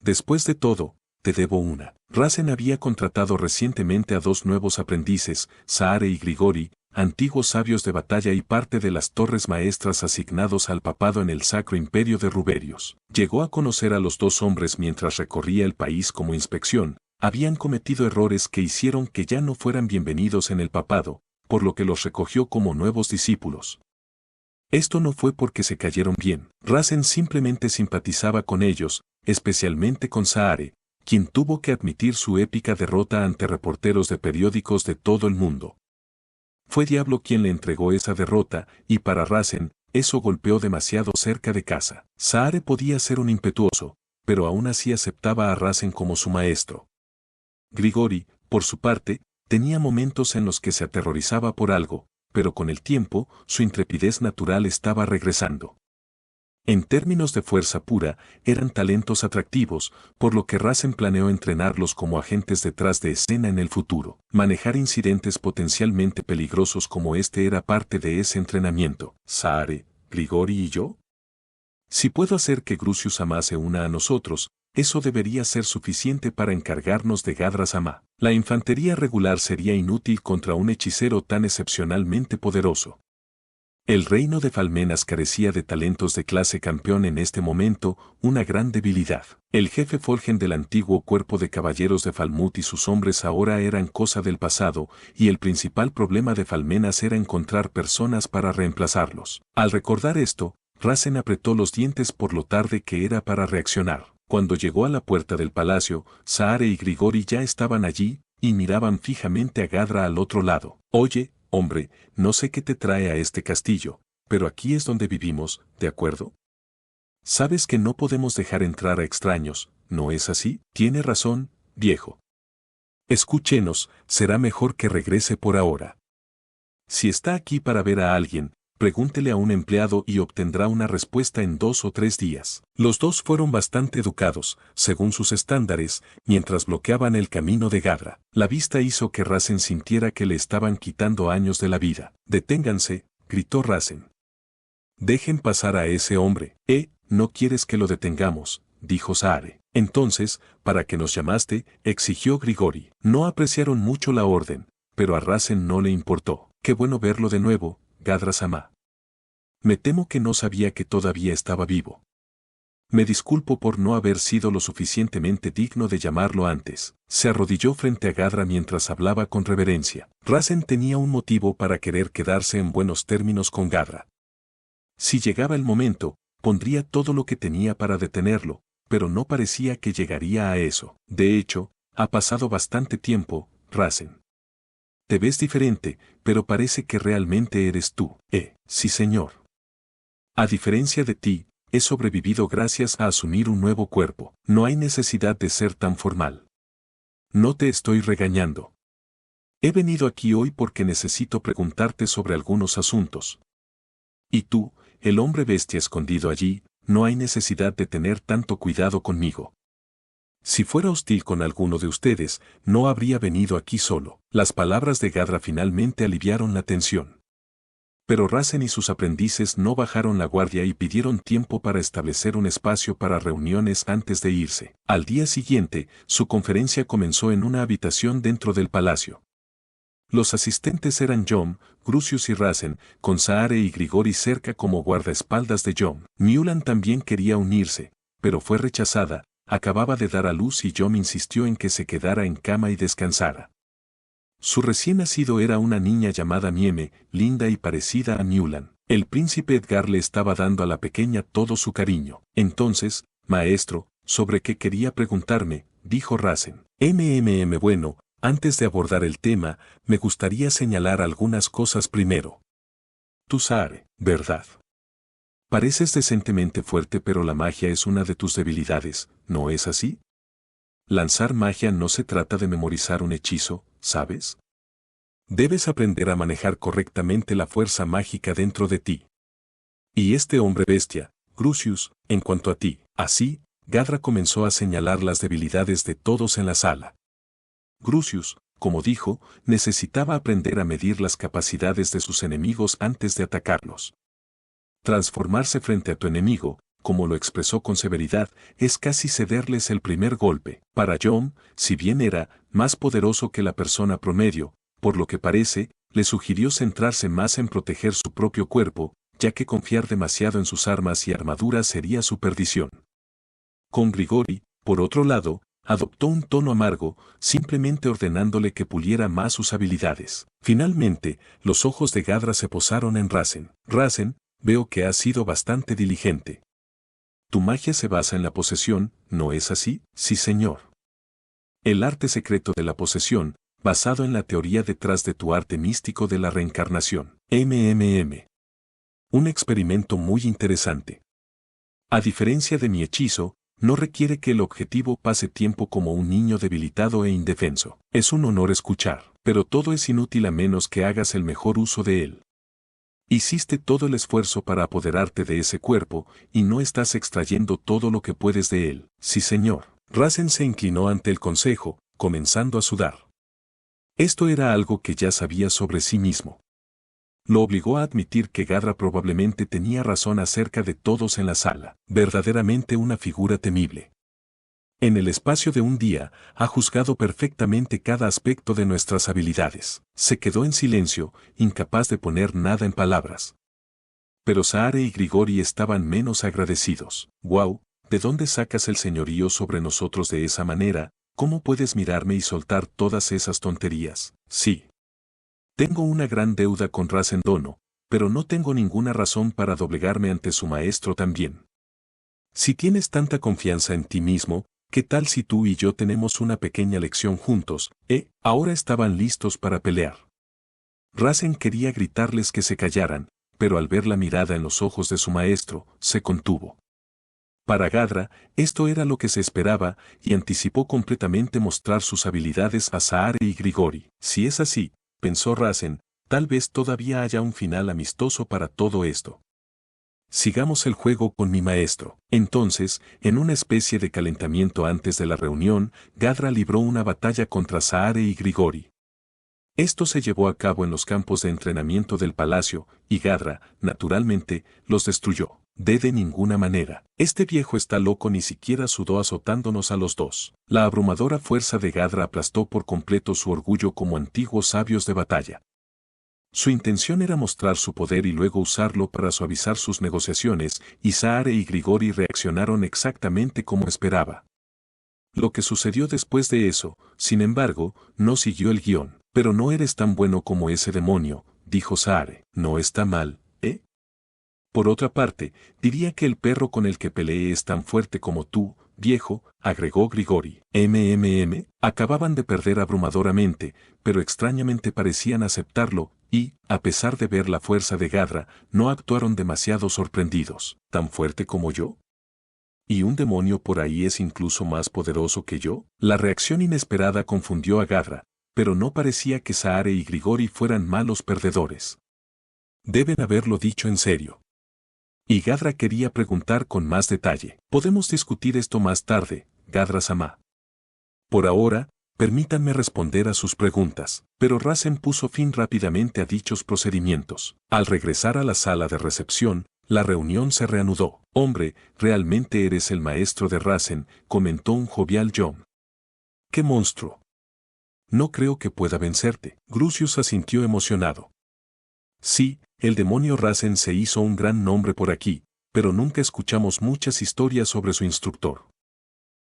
Después de todo, te debo una. Rasen había contratado recientemente a 2 nuevos aprendices, Saare y Grigori, antiguos sabios de batalla y parte de las torres maestras asignados al papado en el Sacro Imperio de Ruberios. Llegó a conocer a los 2 hombres mientras recorría el país como inspección, habían cometido errores que hicieron que ya no fueran bienvenidos en el papado, por lo que los recogió como nuevos discípulos. Esto no fue porque se cayeron bien. Rasen simplemente simpatizaba con ellos, especialmente con Saare, quien tuvo que admitir su épica derrota ante reporteros de periódicos de todo el mundo. Fue Diablo quien le entregó esa derrota, y para Rasen, eso golpeó demasiado cerca de casa. Saare podía ser un impetuoso, pero aún así aceptaba a Rasen como su maestro. Grigori, por su parte, tenía momentos en los que se aterrorizaba por algo, pero con el tiempo, su intrepidez natural estaba regresando. En términos de fuerza pura, eran talentos atractivos, por lo que Rasen planeó entrenarlos como agentes detrás de escena en el futuro. Manejar incidentes potencialmente peligrosos como este era parte de ese entrenamiento. ¿Saare, Grigori y yo? Si puedo hacer que Grucius-sama se una a nosotros, eso debería ser suficiente para encargarnos de Gadra-sama. La infantería regular sería inútil contra un hechicero tan excepcionalmente poderoso. El reino de Falmenas carecía de talentos de clase campeón en este momento, una gran debilidad. El jefe Folgen del antiguo cuerpo de caballeros de Falmut y sus hombres ahora eran cosa del pasado, y el principal problema de Falmenas era encontrar personas para reemplazarlos. Al recordar esto, Rasen apretó los dientes por lo tarde que era para reaccionar. Cuando llegó a la puerta del palacio, Saare y Grigori ya estaban allí, y miraban fijamente a Gadra al otro lado. Oye, hombre, no sé qué te trae a este castillo, pero aquí es donde vivimos, ¿de acuerdo? Sabes que no podemos dejar entrar a extraños, ¿no es así? Tiene razón, viejo. Escúchenos, será mejor que regrese por ahora. Si está aquí para ver a alguien, pregúntele a un empleado y obtendrá una respuesta en 2 o 3 días. Los dos fueron bastante educados, según sus estándares, mientras bloqueaban el camino de Gadra. La vista hizo que Rasen sintiera que le estaban quitando años de la vida. «Deténganse», gritó Rasen. «Dejen pasar a ese hombre». «No quieres que lo detengamos», dijo Saare. «Entonces, ¿para qué nos llamaste?», exigió Grigori. No apreciaron mucho la orden, pero a Rasen no le importó. «Qué bueno verlo de nuevo, Gadra-sama. Me temo que no sabía que todavía estaba vivo. Me disculpo por no haber sido lo suficientemente digno de llamarlo antes». Se arrodilló frente a Gadra mientras hablaba con reverencia. Rasen tenía un motivo para querer quedarse en buenos términos con Gadra. Si llegaba el momento, pondría todo lo que tenía para detenerlo, pero no parecía que llegaría a eso. De hecho, ha pasado bastante tiempo, Rasen. Te ves diferente, pero parece que realmente eres tú. Sí señor. A diferencia de ti, he sobrevivido gracias a asumir un nuevo cuerpo. No hay necesidad de ser tan formal. No te estoy regañando. He venido aquí hoy porque necesito preguntarte sobre algunos asuntos. Y tú, el hombre bestia escondido allí, no hay necesidad de tener tanto cuidado conmigo. Si fuera hostil con alguno de ustedes, no habría venido aquí solo. Las palabras de Gadra finalmente aliviaron la tensión. Pero Rasen y sus aprendices no bajaron la guardia y pidieron tiempo para establecer un espacio para reuniones antes de irse. Al día siguiente, su conferencia comenzó en una habitación dentro del palacio. Los asistentes eran Yom, Grucius y Rasen, con Saare y Grigori cerca como guardaespaldas de Yom. Mulan también quería unirse, pero fue rechazada. Acababa de dar a luz y Yom insistió en que se quedara en cama y descansara. Su recién nacido era una niña llamada Mieme, linda y parecida a Mulan. El príncipe Edgar le estaba dando a la pequeña todo su cariño. Entonces, maestro, ¿sobre qué quería preguntarme?, dijo Rasen. Bueno, antes de abordar el tema, me gustaría señalar algunas cosas primero. Tú Saare, ¿verdad? Pareces decentemente fuerte, pero la magia es una de tus debilidades, ¿no es así? Lanzar magia no se trata de memorizar un hechizo, ¿sabes? Debes aprender a manejar correctamente la fuerza mágica dentro de ti. Y este hombre bestia, Grucius, en cuanto a ti, así, Gadra comenzó a señalar las debilidades de todos en la sala. Grucius, como dijo, necesitaba aprender a medir las capacidades de sus enemigos antes de atacarlos. Transformarse frente a tu enemigo, como lo expresó con severidad, es casi cederles el primer golpe. Para Yom, si bien era más poderoso que la persona promedio, por lo que parece, le sugirió centrarse más en proteger su propio cuerpo, ya que confiar demasiado en sus armas y armaduras sería su perdición. Con Grigori, por otro lado, adoptó un tono amargo, simplemente ordenándole que puliera más sus habilidades. Finalmente, los ojos de Gadra se posaron en Razen. Razen, veo que has sido bastante diligente. Tu magia se basa en la posesión, ¿no es así? Sí, señor. El arte secreto de la posesión, basado en la teoría detrás de tu arte místico de la reencarnación. Un experimento muy interesante. A diferencia de mi hechizo, no requiere que el objetivo pase tiempo como un niño debilitado e indefenso. Es un honor escuchar, pero todo es inútil a menos que hagas el mejor uso de él. Hiciste todo el esfuerzo para apoderarte de ese cuerpo, y no estás extrayendo todo lo que puedes de él. Sí, señor. Razen se inclinó ante el consejo, comenzando a sudar. Esto era algo que ya sabía sobre sí mismo. Lo obligó a admitir que Gadra probablemente tenía razón acerca de todos en la sala, verdaderamente una figura temible. En el espacio de un día, ha juzgado perfectamente cada aspecto de nuestras habilidades. Se quedó en silencio, incapaz de poner nada en palabras. Pero Saare y Grigori estaban menos agradecidos. «Guau, ¿de dónde sacas el señorío sobre nosotros de esa manera? ¿Cómo puedes mirarme y soltar todas esas tonterías?» «Sí. Tengo una gran deuda con Razen Dono, pero no tengo ninguna razón para doblegarme ante su maestro también. Si tienes tanta confianza en ti mismo, ¿qué tal si tú y yo tenemos una pequeña lección juntos?» Ahora estaban listos para pelear. Razen quería gritarles que se callaran, pero al ver la mirada en los ojos de su maestro, se contuvo. Para Gadra, esto era lo que se esperaba, y anticipó completamente mostrar sus habilidades a Saare y Grigori. Si es así, pensó Razen, tal vez todavía haya un final amistoso para todo esto. Sigamos el juego con mi maestro. Entonces, en una especie de calentamiento antes de la reunión, Gadra libró una batalla contra Saare y Grigori. Esto se llevó a cabo en los campos de entrenamiento del palacio, y Gadra, naturalmente, los destruyó. De ninguna manera. Este viejo está loco, ni siquiera sudó azotándonos a los dos. La abrumadora fuerza de Gadra aplastó por completo su orgullo como antiguos sabios de batalla. Su intención era mostrar su poder y luego usarlo para suavizar sus negociaciones, y Saare y Grigori reaccionaron exactamente como esperaba. Lo que sucedió después de eso, sin embargo, no siguió el guión. «Pero no eres tan bueno como ese demonio», dijo Saare. «No está mal, ¿eh? Por otra parte, diría que el perro con el que peleé es tan fuerte como tú, viejo», agregó Grigori. Acababan de perder abrumadoramente, pero extrañamente parecían aceptarlo, y, a pesar de ver la fuerza de Gadra, no actuaron demasiado sorprendidos. «¿Tan fuerte como yo? ¿Y un demonio por ahí es incluso más poderoso que yo?» La reacción inesperada confundió a Gadra, pero no parecía que Saare y Grigori fueran malos perdedores. Deben haberlo dicho en serio. Y Gadra quería preguntar con más detalle. «Podemos discutir esto más tarde, Gadra-sama. Por ahora, permítanme responder a sus preguntas». Pero Razen puso fin rápidamente a dichos procedimientos. Al regresar a la sala de recepción, la reunión se reanudó. «Hombre, realmente eres el maestro de Razen», comentó un jovial John. «¡Qué monstruo! No creo que pueda vencerte». Grucius asintió emocionado. «Sí, el demonio Razen se hizo un gran nombre por aquí, pero nunca escuchamos muchas historias sobre su instructor.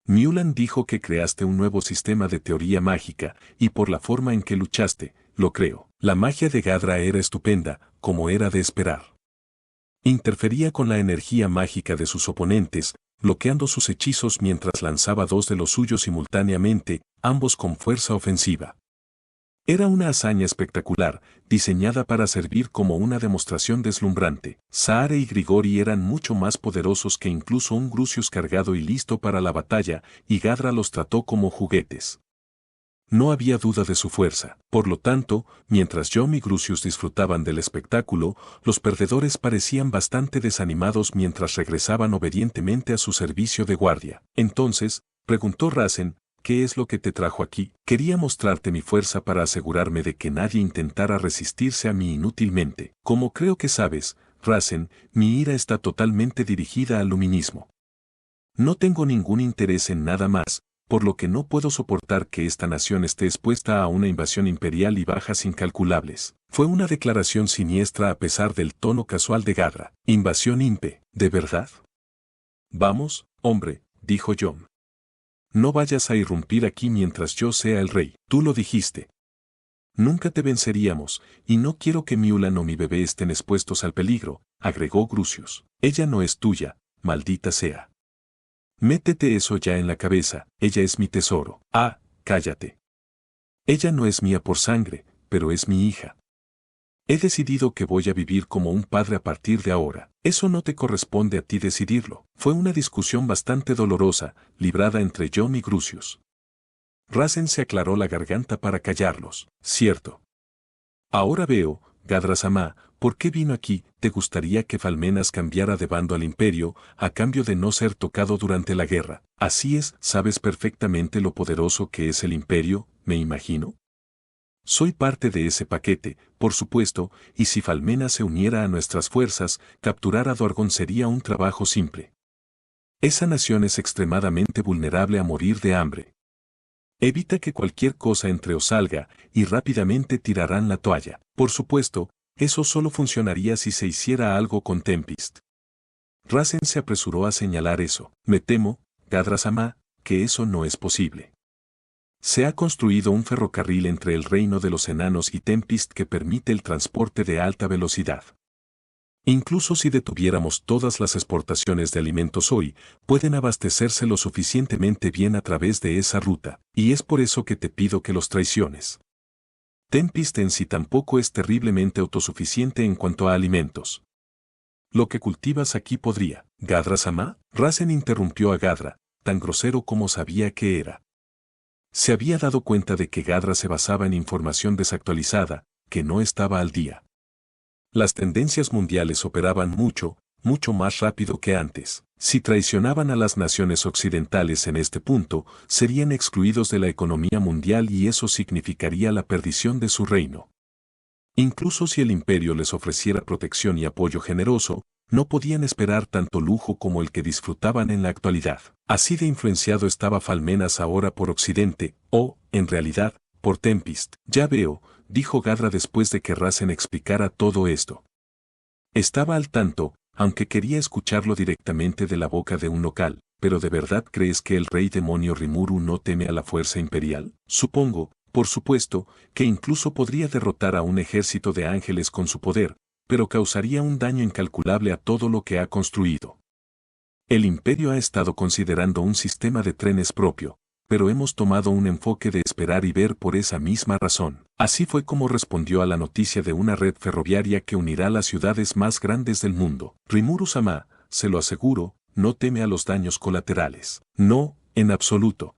Mulan dijo que creaste un nuevo sistema de teoría mágica, y por la forma en que luchaste, lo creo. La magia de Gadra era estupenda, como era de esperar. Interfería con la energía mágica de sus oponentes, bloqueando sus hechizos mientras lanzaba dos de los suyos simultáneamente, ambos con fuerza ofensiva. Era una hazaña espectacular, diseñada para servir como una demostración deslumbrante. Saare y Grigori eran mucho más poderosos que incluso un Grucius cargado y listo para la batalla, y Gadra los trató como juguetes. No había duda de su fuerza. Por lo tanto, mientras Yom y Grucius disfrutaban del espectáculo, los perdedores parecían bastante desanimados mientras regresaban obedientemente a su servicio de guardia. Entonces, preguntó Razen, «¿Qué es lo que te trajo aquí?» «Quería mostrarte mi fuerza para asegurarme de que nadie intentara resistirse a mí inútilmente. Como creo que sabes, Razen, mi ira está totalmente dirigida al luminismo. No tengo ningún interés en nada más, por lo que no puedo soportar que esta nación esté expuesta a una invasión imperial y bajas incalculables». Fue una declaración siniestra a pesar del tono casual de Gadra. «¿Invasión impe? ¿De verdad?» «Vamos, hombre», dijo John. No vayas a irrumpir aquí mientras yo sea el rey. Tú lo dijiste. Nunca te venceríamos, y no quiero que Miulan o mi bebé estén expuestos al peligro, agregó Grucius. Ella no es tuya, maldita sea. Métete eso ya en la cabeza, ella es mi tesoro. Ah, cállate. Ella no es mía por sangre, pero es mi hija. He decidido que voy a vivir como un padre a partir de ahora. Eso no te corresponde a ti decidirlo. Fue una discusión bastante dolorosa, librada entre Jon y Grucius. Rasen se aclaró la garganta para callarlos. Cierto. Ahora veo, Gadra-sama, ¿por qué vino aquí? ¿Te gustaría que Falmenas cambiara de bando al imperio, a cambio de no ser tocado durante la guerra? Así es, sabes perfectamente lo poderoso que es el imperio, me imagino. Soy parte de ese paquete, por supuesto, y si Falmenas se uniera a nuestras fuerzas, capturar a Dorgon sería un trabajo simple. Esa nación es extremadamente vulnerable a morir de hambre. Evita que cualquier cosa entre o salga, y rápidamente tirarán la toalla. Por supuesto, eso solo funcionaría si se hiciera algo con Tempest. Rasen se apresuró a señalar eso. Me temo, Gadra-sama, que eso no es posible. Se ha construido un ferrocarril entre el reino de los enanos y Tempest que permite el transporte de alta velocidad. Incluso si detuviéramos todas las exportaciones de alimentos hoy, pueden abastecerse lo suficientemente bien a través de esa ruta, y es por eso que te pido que los traiciones. Tempest en sí tampoco es terriblemente autosuficiente en cuanto a alimentos. Lo que cultivas aquí podría. ¿Gadra-sama? Rasen interrumpió a Gadra, tan grosero como sabía que era. Se había dado cuenta de que Gadra se basaba en información desactualizada, que no estaba al día. Las tendencias mundiales operaban mucho más rápido que antes. Si traicionaban a las naciones occidentales en este punto, serían excluidos de la economía mundial y eso significaría la perdición de su reino. Incluso si el imperio les ofreciera protección y apoyo generoso, no podían esperar tanto lujo como el que disfrutaban en la actualidad. Así de influenciado estaba Falmenas ahora por Occidente, o, en realidad, por Tempest. Ya veo, dijo Gadra después de que Rasen explicara todo esto. Estaba al tanto, aunque quería escucharlo directamente de la boca de un local, pero ¿de verdad crees que el rey demonio Rimuru no teme a la fuerza imperial? Supongo, por supuesto, que incluso podría derrotar a un ejército de ángeles con su poder, pero causaría un daño incalculable a todo lo que ha construido. El imperio ha estado considerando un sistema de trenes propio, pero hemos tomado un enfoque de esperar y ver por esa misma razón. Así fue como respondió a la noticia de una red ferroviaria que unirá las ciudades más grandes del mundo. Rimuru-sama, se lo aseguro, no teme a los daños colaterales. No, en absoluto.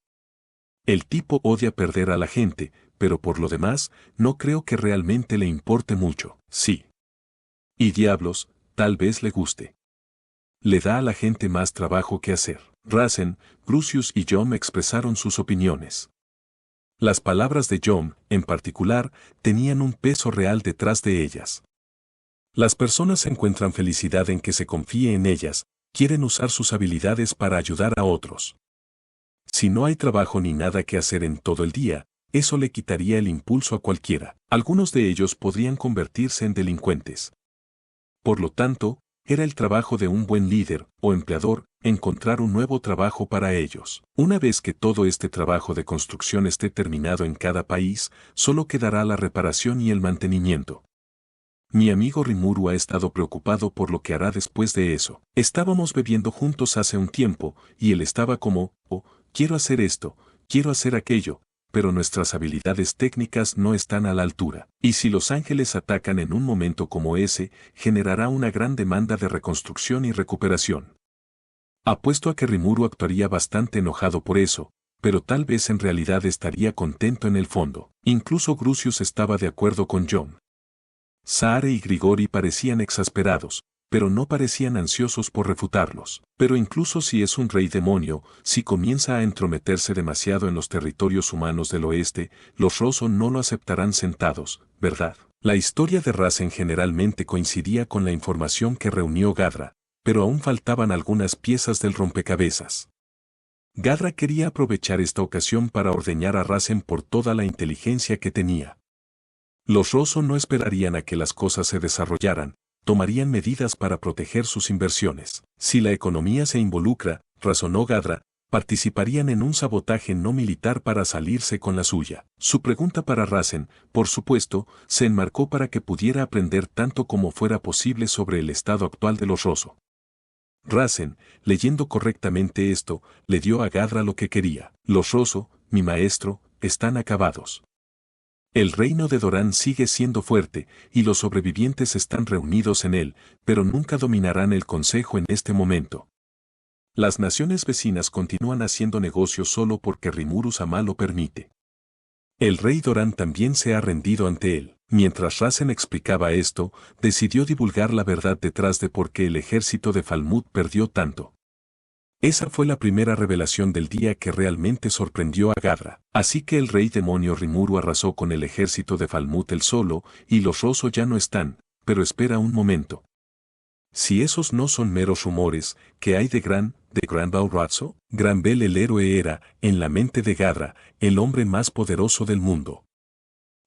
El tipo odia perder a la gente, pero por lo demás, no creo que realmente le importe mucho. Sí. Y diablos, tal vez le guste. Le da a la gente más trabajo que hacer. Rasen, Grucius y Jon expresaron sus opiniones. Las palabras de Jon, en particular, tenían un peso real detrás de ellas. Las personas encuentran felicidad en que se confíe en ellas, quieren usar sus habilidades para ayudar a otros. Si no hay trabajo ni nada que hacer en todo el día, eso le quitaría el impulso a cualquiera. Algunos de ellos podrían convertirse en delincuentes. Por lo tanto, era el trabajo de un buen líder o empleador encontrar un nuevo trabajo para ellos. Una vez que todo este trabajo de construcción esté terminado en cada país, solo quedará la reparación y el mantenimiento. Mi amigo Rimuru ha estado preocupado por lo que hará después de eso. Estábamos bebiendo juntos hace un tiempo, y él estaba como, oh, quiero hacer esto, quiero hacer aquello, pero nuestras habilidades técnicas no están a la altura. Y si los ángeles atacan en un momento como ese, generará una gran demanda de reconstrucción y recuperación. Apuesto a que Rimuru actuaría bastante enojado por eso, pero tal vez en realidad estaría contento en el fondo. Incluso Grucius estaba de acuerdo con Jon. Saare y Grigori parecían exasperados, pero no parecían ansiosos por refutarlos. Pero incluso si es un rey demonio, si comienza a entrometerse demasiado en los territorios humanos del oeste, los Rosso no lo aceptarán sentados, ¿verdad? La historia de Rasen generalmente coincidía con la información que reunió Gadra, pero aún faltaban algunas piezas del rompecabezas. Gadra quería aprovechar esta ocasión para ordeñar a Rasen por toda la inteligencia que tenía. Los Rosso no esperarían a que las cosas se desarrollaran, tomarían medidas para proteger sus inversiones. Si la economía se involucra, razonó Gadra, participarían en un sabotaje no militar para salirse con la suya. Su pregunta para Rasen, por supuesto, se enmarcó para que pudiera aprender tanto como fuera posible sobre el estado actual de los Rosso. Rasen, leyendo correctamente esto, le dio a Gadra lo que quería. Los Rosso, mi maestro, están acabados. El reino de Dorán sigue siendo fuerte, y los sobrevivientes están reunidos en él, pero nunca dominarán el consejo en este momento. Las naciones vecinas continúan haciendo negocios solo porque Rimuru Sama lo permite. El rey Dorán también se ha rendido ante él. Mientras Rasen explicaba esto, decidió divulgar la verdad detrás de por qué el ejército de Falmouth perdió tanto. Esa fue la primera revelación del día que realmente sorprendió a Gadra. Así que el rey demonio Rimuru arrasó con el ejército de Falmouth él solo, y los Rosso ya no están, pero espera un momento. Si esos no son meros rumores, ¿qué hay de Gran Baorazzo? Granbel el héroe era, en la mente de Gadra, el hombre más poderoso del mundo.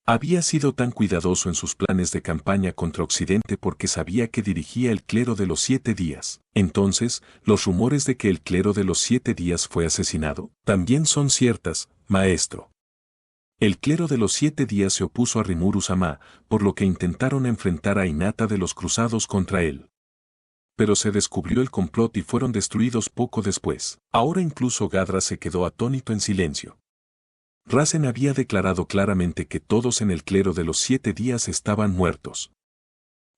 Había sido tan cuidadoso en sus planes de campaña contra Occidente porque sabía que dirigía el clero de los 7 días. Entonces, los rumores de que el clero de los 7 días fue asesinado, también son ciertas, maestro. El clero de los 7 días se opuso a Rimuru Sama, por lo que intentaron enfrentar a Hinata de los cruzados contra él. Pero se descubrió el complot y fueron destruidos poco después. Ahora incluso Gadra se quedó atónito en silencio. Rasen había declarado claramente que todos en el clero de los 7 días estaban muertos.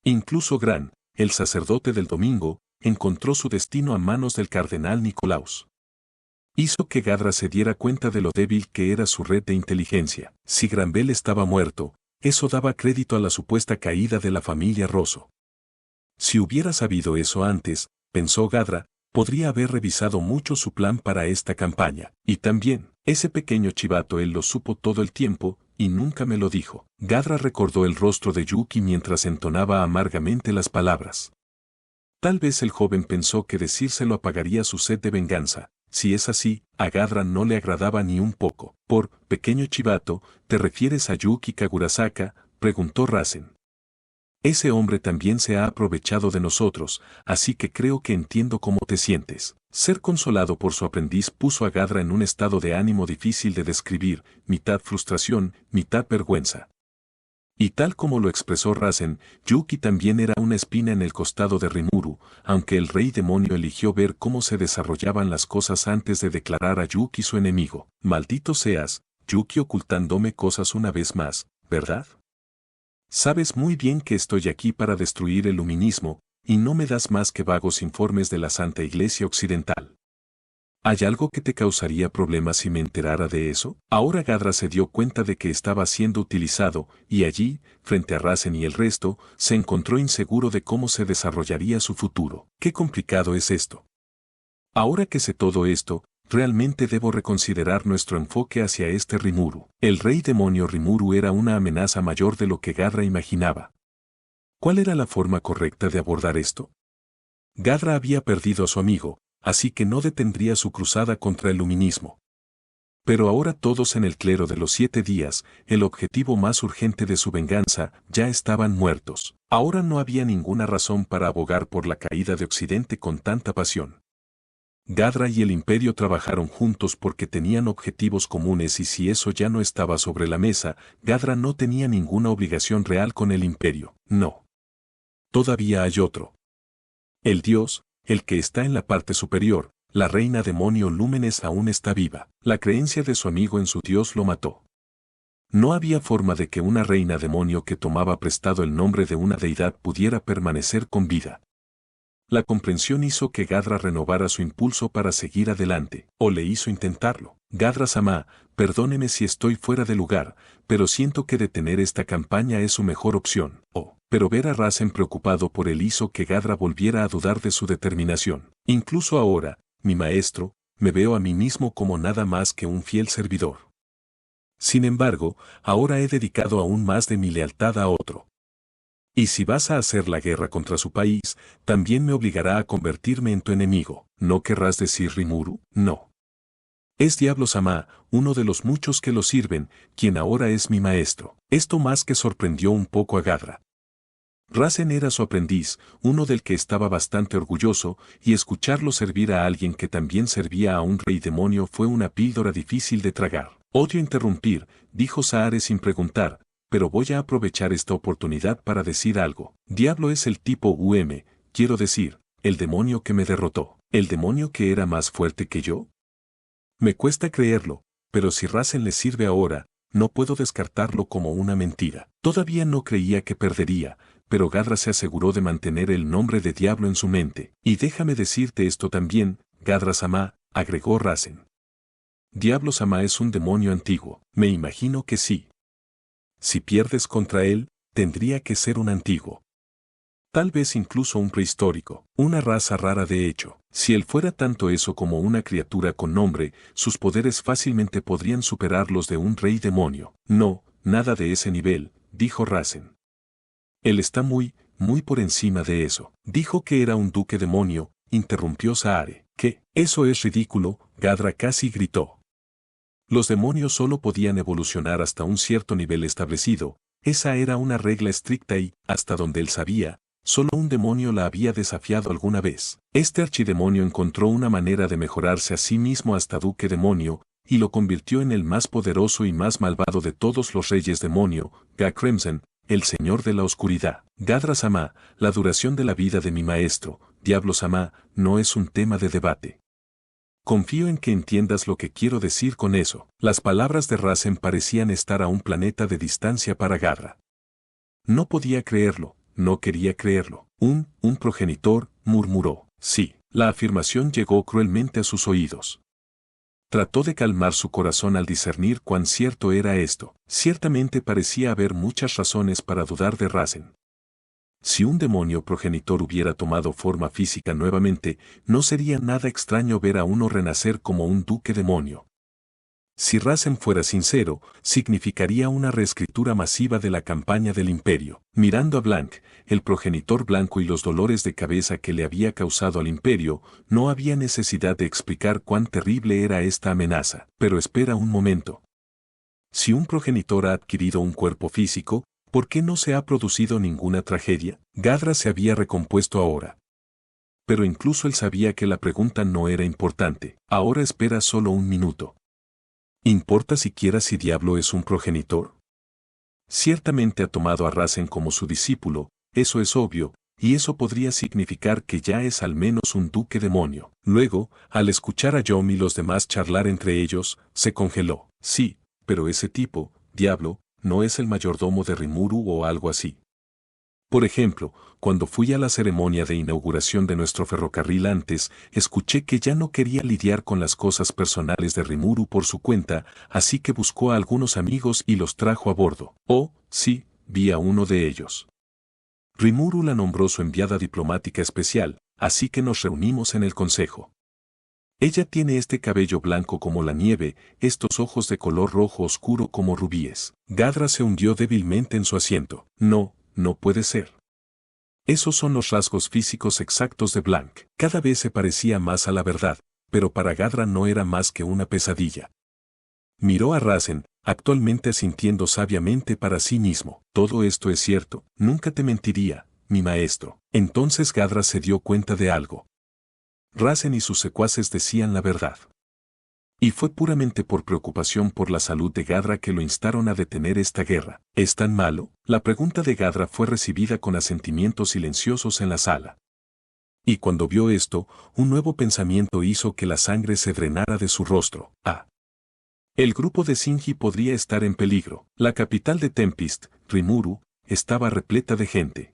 Incluso Gran, el sacerdote del domingo, encontró su destino a manos del cardenal Nicolaus. Hizo que Gadra se diera cuenta de lo débil que era su red de inteligencia. Si Granbel estaba muerto, eso daba crédito a la supuesta caída de la familia Rosso. Si hubiera sabido eso antes, pensó Gadra, podría haber revisado mucho su plan para esta campaña. Y también, ese pequeño chivato él lo supo todo el tiempo, y nunca me lo dijo. Gadra recordó el rostro de Yuki mientras entonaba amargamente las palabras. Tal vez el joven pensó que decírselo apagaría su sed de venganza. Si es así, a Gadra no le agradaba ni un poco. Por pequeño chivato, ¿te refieres a Yuki Kagurasaka?, preguntó Rasen. Ese hombre también se ha aprovechado de nosotros, así que creo que entiendo cómo te sientes. Ser consolado por su aprendiz puso a Gadra en un estado de ánimo difícil de describir, mitad frustración, mitad vergüenza. Y tal como lo expresó Rasen, Yuki también era una espina en el costado de Rimuru, aunque el rey demonio eligió ver cómo se desarrollaban las cosas antes de declarar a Yuki su enemigo. Maldito seas, Yuki ocultándome cosas una vez más, ¿verdad? Sabes muy bien que estoy aquí para destruir el luminismo, y no me das más que vagos informes de la Santa Iglesia Occidental. ¿Hay algo que te causaría problemas si me enterara de eso? Ahora Gadra se dio cuenta de que estaba siendo utilizado, y allí, frente a Rasen y el resto, se encontró inseguro de cómo se desarrollaría su futuro. ¡Qué complicado es esto! Ahora que sé todo esto, realmente debo reconsiderar nuestro enfoque hacia este Rimuru. El rey demonio Rimuru era una amenaza mayor de lo que Gadra imaginaba. ¿Cuál era la forma correcta de abordar esto? Gadra había perdido a su amigo, así que no detendría su cruzada contra el luminismo. Pero ahora todos en el clero de los 7 días, el objetivo más urgente de su venganza, ya estaban muertos. Ahora no había ninguna razón para abogar por la caída de Occidente con tanta pasión. Gadra y el imperio trabajaron juntos porque tenían objetivos comunes y si eso ya no estaba sobre la mesa, Gadra no tenía ninguna obligación real con el imperio. No. Todavía hay otro. El dios, el que está en la parte superior, la reina demonio Lúmenes aún está viva. La creencia de su amigo en su dios lo mató. No había forma de que una reina demonio que tomaba prestado el nombre de una deidad pudiera permanecer con vida. La comprensión hizo que Gadra renovara su impulso para seguir adelante, o le hizo intentarlo. Gadra-sama, perdóneme si estoy fuera de lugar, pero siento que detener esta campaña es su mejor opción. Pero ver a Rasen preocupado por él hizo que Gadra volviera a dudar de su determinación. Incluso ahora, mi maestro, me veo a mí mismo como nada más que un fiel servidor. Sin embargo, ahora he dedicado aún más de mi lealtad a otro. Y si vas a hacer la guerra contra su país, también me obligará a convertirme en tu enemigo. ¿No querrás decir Rimuru? No. Es Diablo-sama, uno de los muchos que lo sirven, quien ahora es mi maestro. Esto más que sorprendió un poco a Gadra. Rasen era su aprendiz, uno del que estaba bastante orgulloso, y escucharlo servir a alguien que también servía a un rey demonio fue una píldora difícil de tragar. Odio interrumpir, dijo Saare sin preguntar, pero voy a aprovechar esta oportunidad para decir algo. Diablo es el tipo quiero decir, el demonio que me derrotó. ¿El demonio que era más fuerte que yo? Me cuesta creerlo, pero si Rasen le sirve ahora, no puedo descartarlo como una mentira. Todavía no creía que perdería, pero Gadra se aseguró de mantener el nombre de Diablo en su mente. Y déjame decirte esto también, Gadra-sama, agregó Rasen. Diablo-sama es un demonio antiguo. Me imagino que sí. Si pierdes contra él, tendría que ser un antiguo. Tal vez incluso un prehistórico, una raza rara de hecho. Si él fuera tanto eso como una criatura con nombre, sus poderes fácilmente podrían superar los de un rey demonio. No, nada de ese nivel, dijo Rasen. Él está muy por encima de eso. Dijo que era un duque demonio, interrumpió Saare. ¿Qué? Eso es ridículo, Gadra casi gritó. Los demonios solo podían evolucionar hasta un cierto nivel establecido, esa era una regla estricta y, hasta donde él sabía, solo un demonio la había desafiado alguna vez. Este archidemonio encontró una manera de mejorarse a sí mismo hasta duque demonio, y lo convirtió en el más poderoso y más malvado de todos los reyes demonio, Ga-Crimson, el señor de la oscuridad. Gadra-sama, la duración de la vida de mi maestro, Diablo-sama, no es un tema de debate. Confío en que entiendas lo que quiero decir con eso. Las palabras de Rasen parecían estar a un planeta de distancia para Gadra. No podía creerlo, no quería creerlo. Un progenitor, murmuró. Sí, la afirmación llegó cruelmente a sus oídos. Trató de calmar su corazón al discernir cuán cierto era esto. Ciertamente parecía haber muchas razones para dudar de Rasen. Si un demonio progenitor hubiera tomado forma física nuevamente, no sería nada extraño ver a uno renacer como un duque demonio. Si Rasen fuera sincero, significaría una reescritura masiva de la campaña del imperio. Mirando a Blanc, el progenitor blanco y los dolores de cabeza que le había causado al imperio, no había necesidad de explicar cuán terrible era esta amenaza. Pero espera un momento. Si un progenitor ha adquirido un cuerpo físico, ¿por qué no se ha producido ninguna tragedia? Gadra se había recompuesto ahora. Pero incluso él sabía que la pregunta no era importante. Ahora espera solo un minuto. ¿Importa siquiera si Diablo es un progenitor? Ciertamente ha tomado a Rasen como su discípulo, eso es obvio, y eso podría significar que ya es al menos un duque demonio. Luego, al escuchar a Yom y los demás charlar entre ellos, se congeló. Sí, pero ese tipo, Diablo, no es el mayordomo de Rimuru o algo así. Por ejemplo, cuando fui a la ceremonia de inauguración de nuestro ferrocarril antes, escuché que ya no quería lidiar con las cosas personales de Rimuru por su cuenta, así que buscó a algunos amigos y los trajo a bordo. Oh, sí, vi a uno de ellos. Rimuru la nombró su enviada diplomática especial, así que nos reunimos en el consejo. Ella tiene este cabello blanco como la nieve, estos ojos de color rojo oscuro como rubíes. Gadra se hundió débilmente en su asiento. No puede ser. Esos son los rasgos físicos exactos de Blanc. Cada vez se parecía más a la verdad, pero para Gadra no era más que una pesadilla. Miró a Rasen, actualmente asintiendo sabiamente para sí mismo. Todo esto es cierto, nunca te mentiría, mi maestro. Entonces Gadra se dio cuenta de algo. Rasen y sus secuaces decían la verdad. Y fue puramente por preocupación por la salud de Gadra que lo instaron a detener esta guerra. ¿Es tan malo? La pregunta de Gadra fue recibida con asentimientos silenciosos en la sala. Y cuando vio esto, un nuevo pensamiento hizo que la sangre se drenara de su rostro. El grupo de Shinji podría estar en peligro. La capital de Tempest, Rimuru, estaba repleta de gente.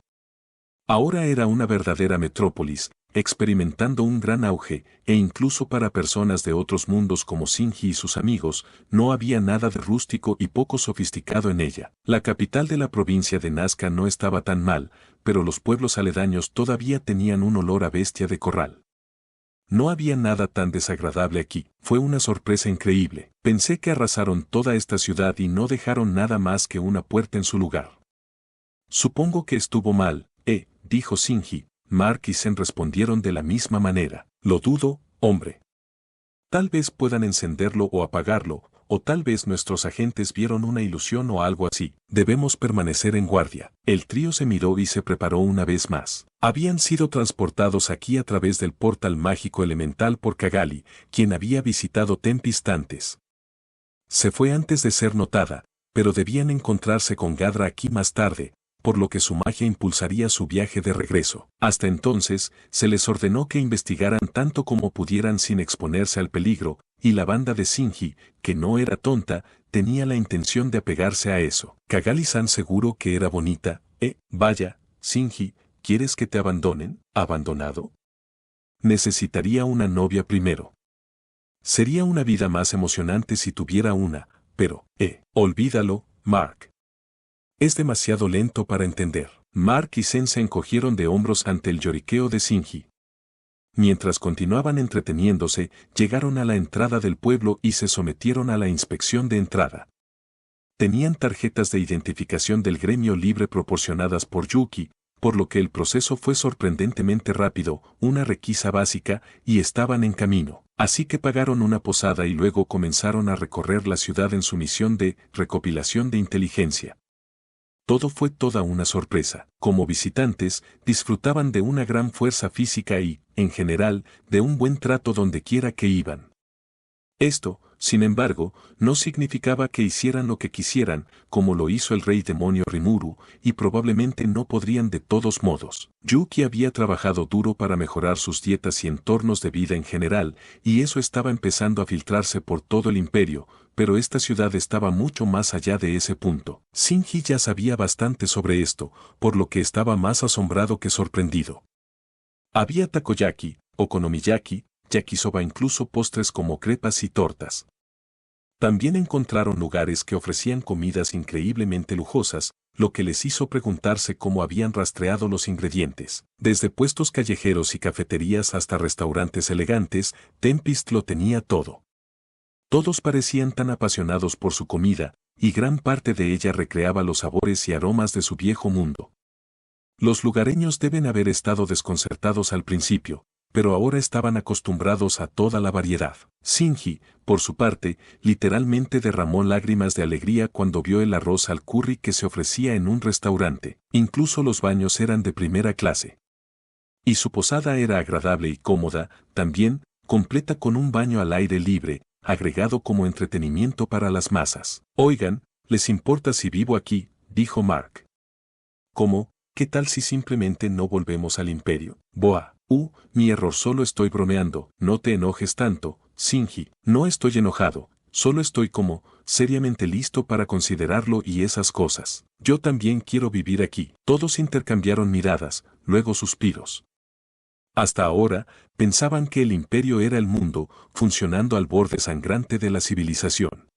Ahora era una verdadera metrópolis, experimentando un gran auge, e incluso para personas de otros mundos como Shinji y sus amigos, no había nada de rústico y poco sofisticado en ella. La capital de la provincia de Nazca no estaba tan mal, pero los pueblos aledaños todavía tenían un olor a bestia de corral. No había nada tan desagradable aquí. Fue una sorpresa increíble. Pensé que arrasaron toda esta ciudad y no dejaron nada más que una puerta en su lugar. Supongo que estuvo mal, dijo Shinji. Mark y Zen respondieron de la misma manera. Lo dudo, hombre. Tal vez puedan encenderlo o apagarlo, o tal vez nuestros agentes vieron una ilusión o algo así. Debemos permanecer en guardia. El trío se miró y se preparó una vez más. Habían sido transportados aquí a través del portal mágico elemental por Cagali, quien había visitado Tempest antes. Se fue antes de ser notada, pero debían encontrarse con Gadra aquí más tarde, por lo que su magia impulsaría su viaje de regreso. Hasta entonces, se les ordenó que investigaran tanto como pudieran sin exponerse al peligro, y la banda de Shinji, que no era tonta, tenía la intención de apegarse a eso. Cagali-san seguro que era bonita, vaya, Shinji, ¿quieres que te abandonen? ¿Abandonado? Necesitaría una novia primero. Sería una vida más emocionante si tuviera una, pero, olvídalo, Mark. Es demasiado lento para entender. Mark y Sen se encogieron de hombros ante el lloriqueo de Shinji. Mientras continuaban entreteniéndose, llegaron a la entrada del pueblo y se sometieron a la inspección de entrada. Tenían tarjetas de identificación del gremio libre proporcionadas por Yuki, por lo que el proceso fue sorprendentemente rápido, una requisa básica, y estaban en camino. Así que pagaron una posada y luego comenzaron a recorrer la ciudad en su misión de recopilación de inteligencia. Todo fue toda una sorpresa. Como visitantes, disfrutaban de una gran fuerza física y, en general, de un buen trato donde quiera que iban. Esto, sin embargo, no significaba que hicieran lo que quisieran, como lo hizo el rey demonio Rimuru, y probablemente no podrían de todos modos. Yuki había trabajado duro para mejorar sus dietas y entornos de vida en general, y eso estaba empezando a filtrarse por todo el imperio, pero esta ciudad estaba mucho más allá de ese punto. Shinji ya sabía bastante sobre esto, por lo que estaba más asombrado que sorprendido. Había takoyaki, okonomiyaki, yakisoba, incluso postres como crepas y tortas. También encontraron lugares que ofrecían comidas increíblemente lujosas, lo que les hizo preguntarse cómo habían rastreado los ingredientes. Desde puestos callejeros y cafeterías hasta restaurantes elegantes, Tempest lo tenía todo. Todos parecían tan apasionados por su comida, y gran parte de ella recreaba los sabores y aromas de su viejo mundo. Los lugareños deben haber estado desconcertados al principio, pero ahora estaban acostumbrados a toda la variedad. Shinji, por su parte, literalmente derramó lágrimas de alegría cuando vio el arroz al curry que se ofrecía en un restaurante. Incluso los baños eran de primera clase. Y su posada era agradable y cómoda, también, completa con un baño al aire libre, agregado como entretenimiento para las masas. Oigan, ¿les importa si vivo aquí?, dijo Mark. ¿Cómo? ¿Qué tal si simplemente no volvemos al imperio? Boa. Mi error, solo estoy bromeando, no te enojes tanto, Shinji. No estoy enojado, solo estoy seriamente listo para considerarlo y esas cosas. Yo también quiero vivir aquí. Todos intercambiaron miradas, luego suspiros. Hasta ahora, pensaban que el imperio era el mundo, funcionando al borde sangrante de la civilización.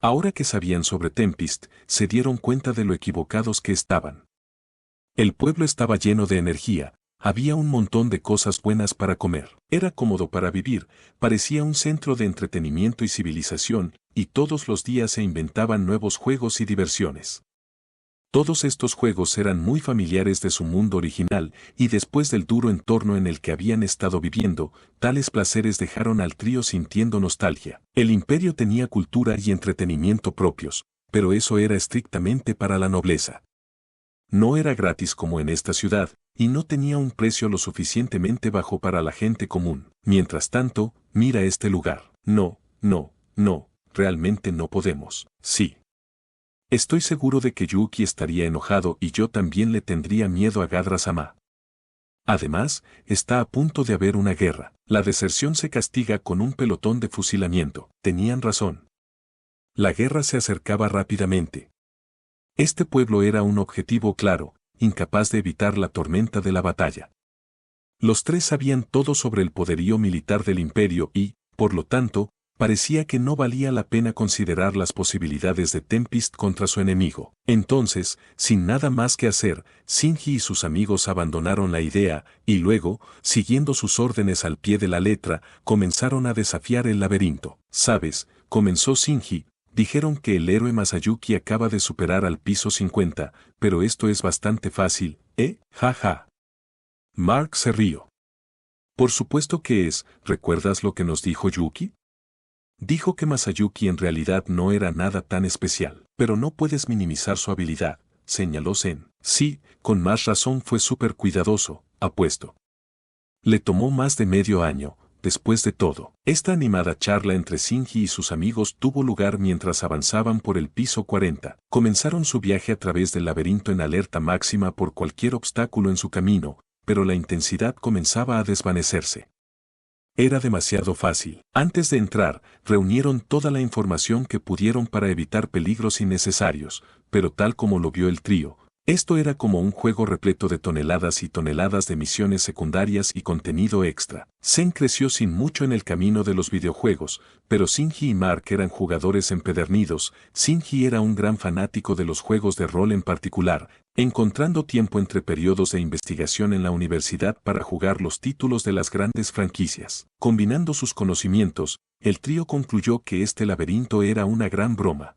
Ahora que sabían sobre Tempest, se dieron cuenta de lo equivocados que estaban. El pueblo estaba lleno de energía. Había un montón de cosas buenas para comer. Era cómodo para vivir, parecía un centro de entretenimiento y civilización, y todos los días se inventaban nuevos juegos y diversiones. Todos estos juegos eran muy familiares de su mundo original, y después del duro entorno en el que habían estado viviendo, tales placeres dejaron al trío sintiendo nostalgia. El imperio tenía cultura y entretenimiento propios, pero eso era estrictamente para la nobleza. No era gratis como en esta ciudad, y no tenía un precio lo suficientemente bajo para la gente común. Mientras tanto, mira este lugar. No, realmente no podemos. Sí. Estoy seguro de que Yuki estaría enojado y yo también le tendría miedo a Gadra-sama. Además, está a punto de haber una guerra. La deserción se castiga con un pelotón de fusilamiento. Tenían razón. La guerra se acercaba rápidamente. Este pueblo era un objetivo claro, incapaz de evitar la tormenta de la batalla. Los tres sabían todo sobre el poderío militar del imperio y, por lo tanto, parecía que no valía la pena considerar las posibilidades de Tempest contra su enemigo. Entonces, sin nada más que hacer, Shinji y sus amigos abandonaron la idea, y luego, siguiendo sus órdenes al pie de la letra, comenzaron a desafiar el laberinto. ¿Sabes?, comenzó Shinji. Dijeron que el héroe Masayuki acaba de superar al piso 50, pero esto es bastante fácil, jaja. Mark se rió. Por supuesto que es, ¿recuerdas lo que nos dijo Yuki? Dijo que Masayuki en realidad no era nada tan especial. Pero no puedes minimizar su habilidad, señaló Zen. Sí, con más razón fue súper cuidadoso, apuesto. Le tomó más de medio año. Después de todo, esta animada charla entre Shinji y sus amigos tuvo lugar mientras avanzaban por el piso 40. Comenzaron su viaje a través del laberinto en alerta máxima por cualquier obstáculo en su camino, pero la intensidad comenzaba a desvanecerse. Era demasiado fácil. Antes de entrar, reunieron toda la información que pudieron para evitar peligros innecesarios, pero tal como lo vio el trío, esto era como un juego repleto de toneladas y toneladas de misiones secundarias y contenido extra. Zen creció sin mucho en el camino de los videojuegos, pero Shinji y Mark eran jugadores empedernidos. Shinji era un gran fanático de los juegos de rol en particular, encontrando tiempo entre periodos de investigación en la universidad para jugar los títulos de las grandes franquicias. Combinando sus conocimientos, el trío concluyó que este laberinto era una gran broma.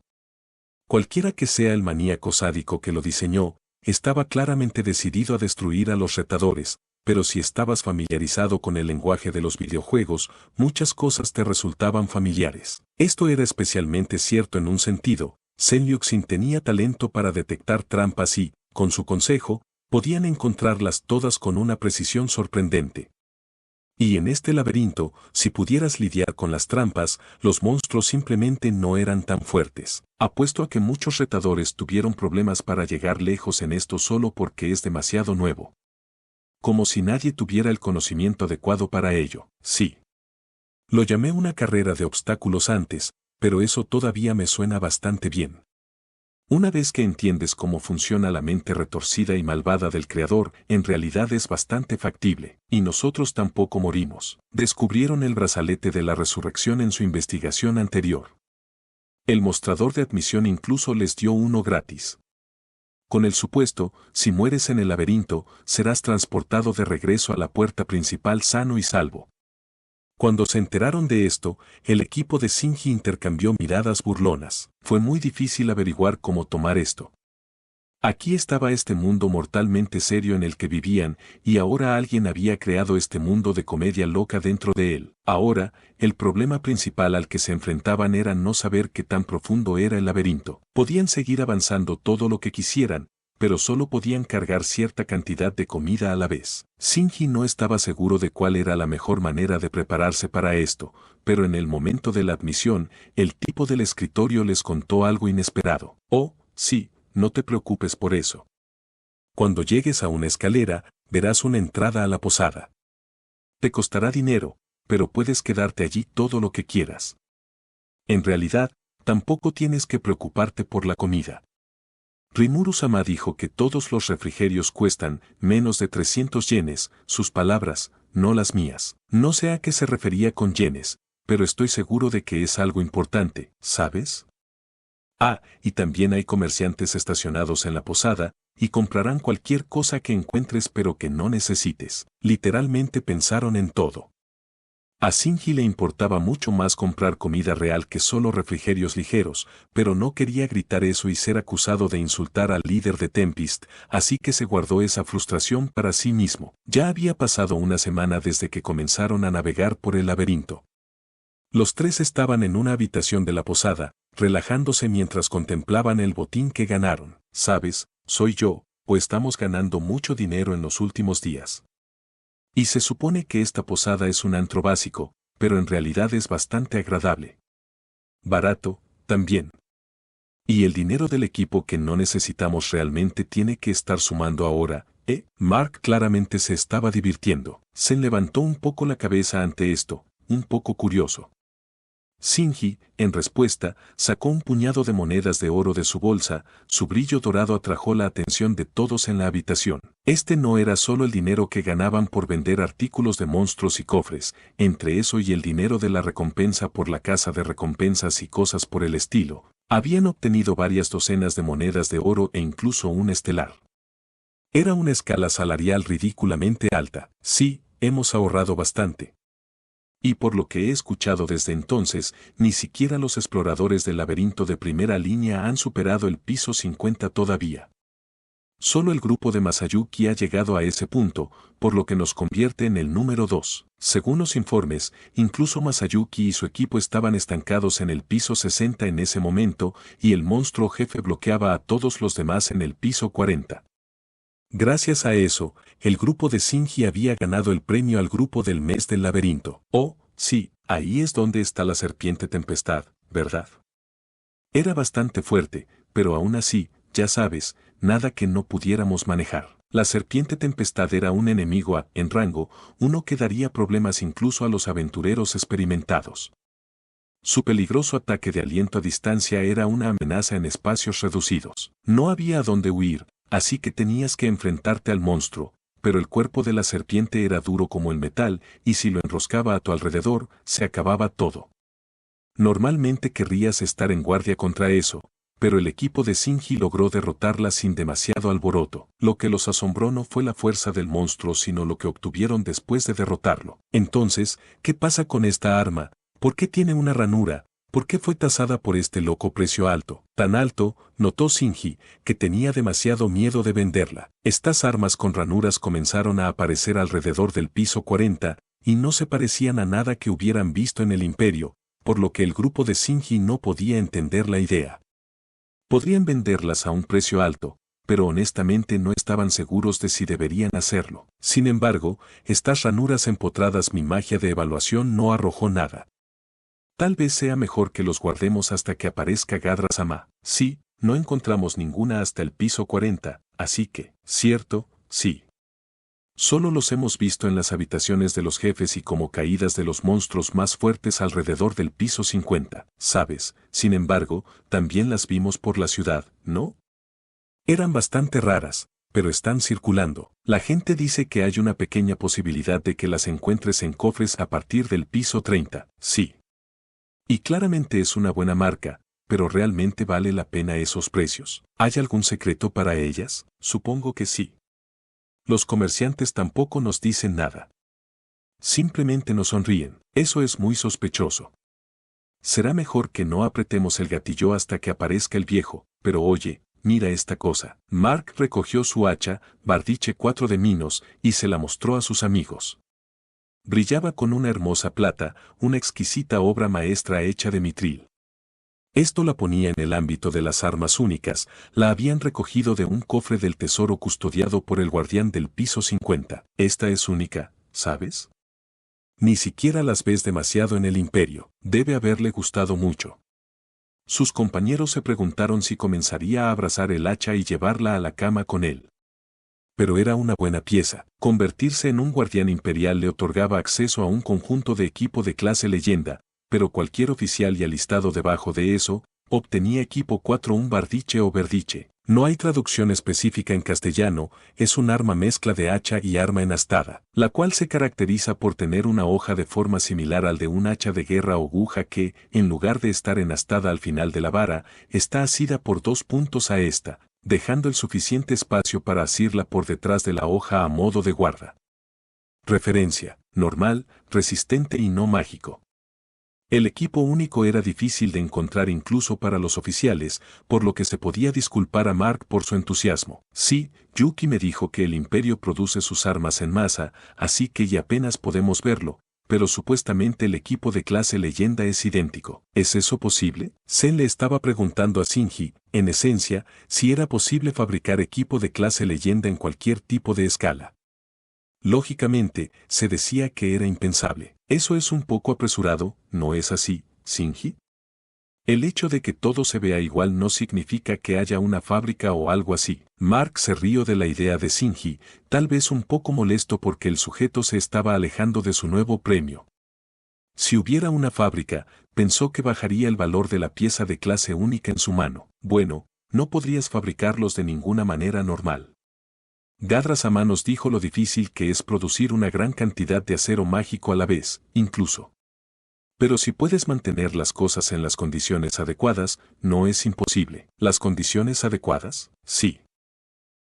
Cualquiera que sea el maníaco sádico que lo diseñó, estaba claramente decidido a destruir a los retadores, pero si estabas familiarizado con el lenguaje de los videojuegos, muchas cosas te resultaban familiares. Esto era especialmente cierto en un sentido. Zen Yuxin tenía talento para detectar trampas y, con su consejo, podían encontrarlas todas con una precisión sorprendente. Y en este laberinto, si pudieras lidiar con las trampas, los monstruos simplemente no eran tan fuertes. Apuesto a que muchos retadores tuvieron problemas para llegar lejos en esto solo porque es demasiado nuevo. Como si nadie tuviera el conocimiento adecuado para ello. Sí. Lo llamé una carrera de obstáculos antes, pero eso todavía me suena bastante bien. Una vez que entiendes cómo funciona la mente retorcida y malvada del creador, en realidad es bastante factible, y nosotros tampoco morimos. Descubrieron el brazalete de la resurrección en su investigación anterior. El mostrador de admisión incluso les dio uno gratis. Con el supuesto, si mueres en el laberinto, serás transportado de regreso a la puerta principal sano y salvo. Cuando se enteraron de esto, el equipo de Shinji intercambió miradas burlonas. Fue muy difícil averiguar cómo tomar esto. Aquí estaba este mundo mortalmente serio en el que vivían, y ahora alguien había creado este mundo de comedia loca dentro de él. Ahora, el problema principal al que se enfrentaban era no saber qué tan profundo era el laberinto. Podían seguir avanzando todo lo que quisieran, pero solo podían cargar cierta cantidad de comida a la vez. Shinji no estaba seguro de cuál era la mejor manera de prepararse para esto, pero en el momento de la admisión, el tipo del escritorio les contó algo inesperado. Oh, sí, no te preocupes por eso. Cuando llegues a una escalera, verás una entrada a la posada. Te costará dinero, pero puedes quedarte allí todo lo que quieras. En realidad, tampoco tienes que preocuparte por la comida. Rimuru-sama dijo que todos los refrigerios cuestan menos de 300 yenes, sus palabras, no las mías. No sé a qué se refería con yenes, pero estoy seguro de que es algo importante, ¿sabes? Ah, y también hay comerciantes estacionados en la posada, y comprarán cualquier cosa que encuentres pero que no necesites. Literalmente pensaron en todo. A Shinji le importaba mucho más comprar comida real que solo refrigerios ligeros, pero no quería gritar eso y ser acusado de insultar al líder de Tempest, así que se guardó esa frustración para sí mismo. Ya había pasado una semana desde que comenzaron a navegar por el laberinto. Los tres estaban en una habitación de la posada, relajándose mientras contemplaban el botín que ganaron. ¿Sabes? Soy yo, o estamos ganando mucho dinero en los últimos días. Y se supone que esta posada es un antro básico, pero en realidad es bastante agradable. Barato, también. Y el dinero del equipo que no necesitamos realmente tiene que estar sumando ahora, ¿eh? Mark claramente se estaba divirtiendo. Zen levantó un poco la cabeza ante esto, un poco curioso. Shinji, en respuesta, sacó un puñado de monedas de oro de su bolsa, su brillo dorado atrajo la atención de todos en la habitación. Este no era solo el dinero que ganaban por vender artículos de monstruos y cofres, entre eso y el dinero de la recompensa por la casa de recompensas y cosas por el estilo, habían obtenido varias docenas de monedas de oro e incluso un estelar. Era una escala salarial ridículamente alta. Sí, hemos ahorrado bastante. Y por lo que he escuchado desde entonces, ni siquiera los exploradores del laberinto de primera línea han superado el piso 50 todavía. Solo el grupo de Masayuki ha llegado a ese punto, por lo que nos convierte en el número 2. Según los informes, incluso Masayuki y su equipo estaban estancados en el piso 60 en ese momento, y el monstruo jefe bloqueaba a todos los demás en el piso 40. Gracias a eso, el grupo de Shinji había ganado el premio al grupo del mes del laberinto. Oh, sí, ahí es donde está la serpiente tempestad, ¿verdad? Era bastante fuerte, pero aún así, ya sabes, nada que no pudiéramos manejar. La serpiente tempestad era un enemigo en rango, uno que daría problemas incluso a los aventureros experimentados. Su peligroso ataque de aliento a distancia era una amenaza en espacios reducidos. No había a dónde huir, así que tenías que enfrentarte al monstruo, pero el cuerpo de la serpiente era duro como el metal, y si lo enroscaba a tu alrededor, se acababa todo. Normalmente querrías estar en guardia contra eso, pero el equipo de Shinji logró derrotarla sin demasiado alboroto. Lo que los asombró no fue la fuerza del monstruo sino lo que obtuvieron después de derrotarlo. Entonces, ¿qué pasa con esta arma? ¿Por qué tiene una ranura? ¿Por qué fue tasada por este loco precio alto? Tan alto, notó Shinji, que tenía demasiado miedo de venderla. Estas armas con ranuras comenzaron a aparecer alrededor del piso 40, y no se parecían a nada que hubieran visto en el Imperio, por lo que el grupo de Shinji no podía entender la idea. Podrían venderlas a un precio alto, pero honestamente no estaban seguros de si deberían hacerlo. Sin embargo, estas ranuras empotradas mi magia de evaluación no arrojó nada. Tal vez sea mejor que los guardemos hasta que aparezca Gadra-sama. Sí, no encontramos ninguna hasta el piso 40, así que, ¿cierto? Sí. Solo los hemos visto en las habitaciones de los jefes y como caídas de los monstruos más fuertes alrededor del piso 50, ¿sabes? Sin embargo, también las vimos por la ciudad, ¿no? Eran bastante raras, pero están circulando. La gente dice que hay una pequeña posibilidad de que las encuentres en cofres a partir del piso 30, sí. Y claramente es una buena marca, pero ¿realmente vale la pena esos precios? ¿Hay algún secreto para ellas? Supongo que sí. Los comerciantes tampoco nos dicen nada. Simplemente nos sonríen. Eso es muy sospechoso. Será mejor que no apretemos el gatillo hasta que aparezca el viejo, pero oye, mira esta cosa. Mark recogió su hacha, Bardiche 4 de Minos, y se la mostró a sus amigos. Brillaba con una hermosa plata, una exquisita obra maestra hecha de mitril. Esto la ponía en el ámbito de las armas únicas, la habían recogido de un cofre del tesoro custodiado por el guardián del piso 50. Esta es única, ¿sabes? Ni siquiera las ves demasiado en el Imperio, debe haberle gustado mucho. Sus compañeros se preguntaron si comenzaría a abrazar el hacha y llevarla a la cama con él. Pero era una buena pieza. Convertirse en un guardián imperial le otorgaba acceso a un conjunto de equipo de clase leyenda, pero cualquier oficial y alistado debajo de eso, obtenía equipo 4 un bardiche o verdiche. No hay traducción específica en castellano, es un arma mezcla de hacha y arma enastada, la cual se caracteriza por tener una hoja de forma similar al de un hacha de guerra o aguja que, en lugar de estar enastada al final de la vara, está asida por 2 puntos a esta, dejando el suficiente espacio para asirla por detrás de la hoja a modo de guarda. Referencia: normal, resistente y no mágico. El equipo único era difícil de encontrar incluso para los oficiales, por lo que se podía disculpar a Mark por su entusiasmo. Sí, Yuki me dijo que el Imperio produce sus armas en masa, así que ya apenas podemos verlo, pero supuestamente el equipo de clase leyenda es idéntico. ¿Es eso posible? Zen le estaba preguntando a Shinji, en esencia, si era posible fabricar equipo de clase leyenda en cualquier tipo de escala. Lógicamente, se decía que era impensable. Eso es un poco apresurado, ¿no es así, Shinji? El hecho de que todo se vea igual no significa que haya una fábrica o algo así. Mark se rió de la idea de Shinji, tal vez un poco molesto porque el sujeto se estaba alejando de su nuevo premio. Si hubiera una fábrica, pensó que bajaría el valor de la pieza de clase única en su mano. Bueno, no podrías fabricarlos de ninguna manera normal. Gadra-sama nos dijo lo difícil que es producir una gran cantidad de acero mágico a la vez, incluso. Pero si puedes mantener las cosas en las condiciones adecuadas, no es imposible. ¿Las condiciones adecuadas? Sí.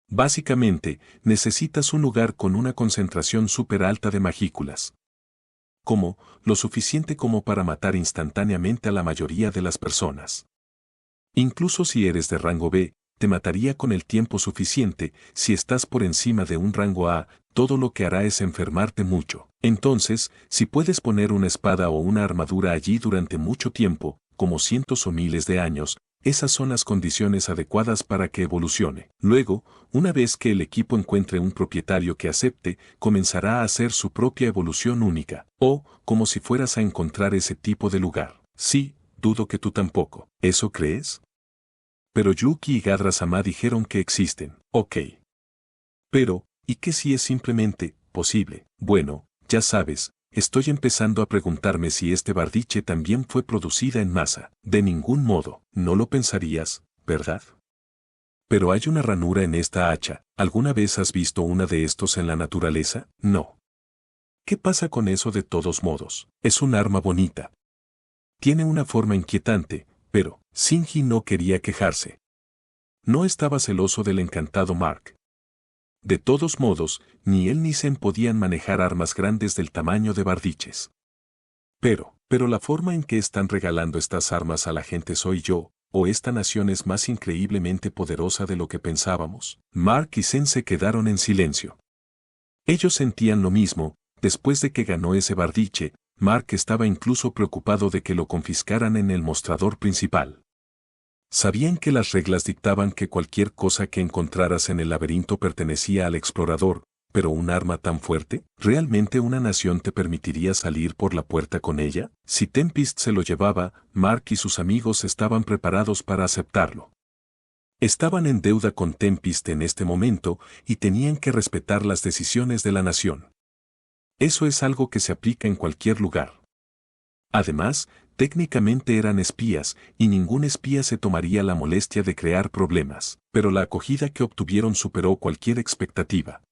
Básicamente, necesitas un lugar con una concentración súper alta de magículas. Como, lo suficiente como para matar instantáneamente a la mayoría de las personas. Incluso si eres de rango B, te mataría con el tiempo suficiente. Si estás por encima de un rango A, todo lo que hará es enfermarte mucho. Entonces, si puedes poner una espada o una armadura allí durante mucho tiempo, como cientos o miles de años, esas son las condiciones adecuadas para que evolucione. Luego, una vez que el equipo encuentre un propietario que acepte, comenzará a hacer su propia evolución única. O, como si fueras a encontrar ese tipo de lugar. Sí, dudo que tú tampoco. ¿Eso crees? Pero Yuki y Gadra-sama dijeron que existen. Ok. Pero, ¿y qué si es simplemente posible? Bueno, ya sabes, estoy empezando a preguntarme si este bardiche también fue producida en masa. De ningún modo, no lo pensarías, ¿verdad? Pero hay una ranura en esta hacha. ¿Alguna vez has visto una de estos en la naturaleza? No. ¿Qué pasa con eso de todos modos? Es un arma bonita. Tiene una forma inquietante, pero Shinji no quería quejarse. No estaba celoso del encantado Mark. De todos modos, ni él ni Zen podían manejar armas grandes del tamaño de bardiches. Pero la forma en que están regalando estas armas a la gente soy yo, o esta nación es más increíblemente poderosa de lo que pensábamos. Mark y Zen se quedaron en silencio. Ellos sentían lo mismo. Después de que ganó ese bardiche, Mark estaba incluso preocupado de que lo confiscaran en el mostrador principal. Sabían que las reglas dictaban que cualquier cosa que encontraras en el laberinto pertenecía al explorador, pero un arma tan fuerte, ¿realmente una nación te permitiría salir por la puerta con ella? Si Tempest se lo llevaba, Mark y sus amigos estaban preparados para aceptarlo. Estaban en deuda con Tempest en este momento y tenían que respetar las decisiones de la nación. Eso es algo que se aplica en cualquier lugar. Además, técnicamente eran espías, y ningún espía se tomaría la molestia de crear problemas, pero la acogida que obtuvieron superó cualquier expectativa.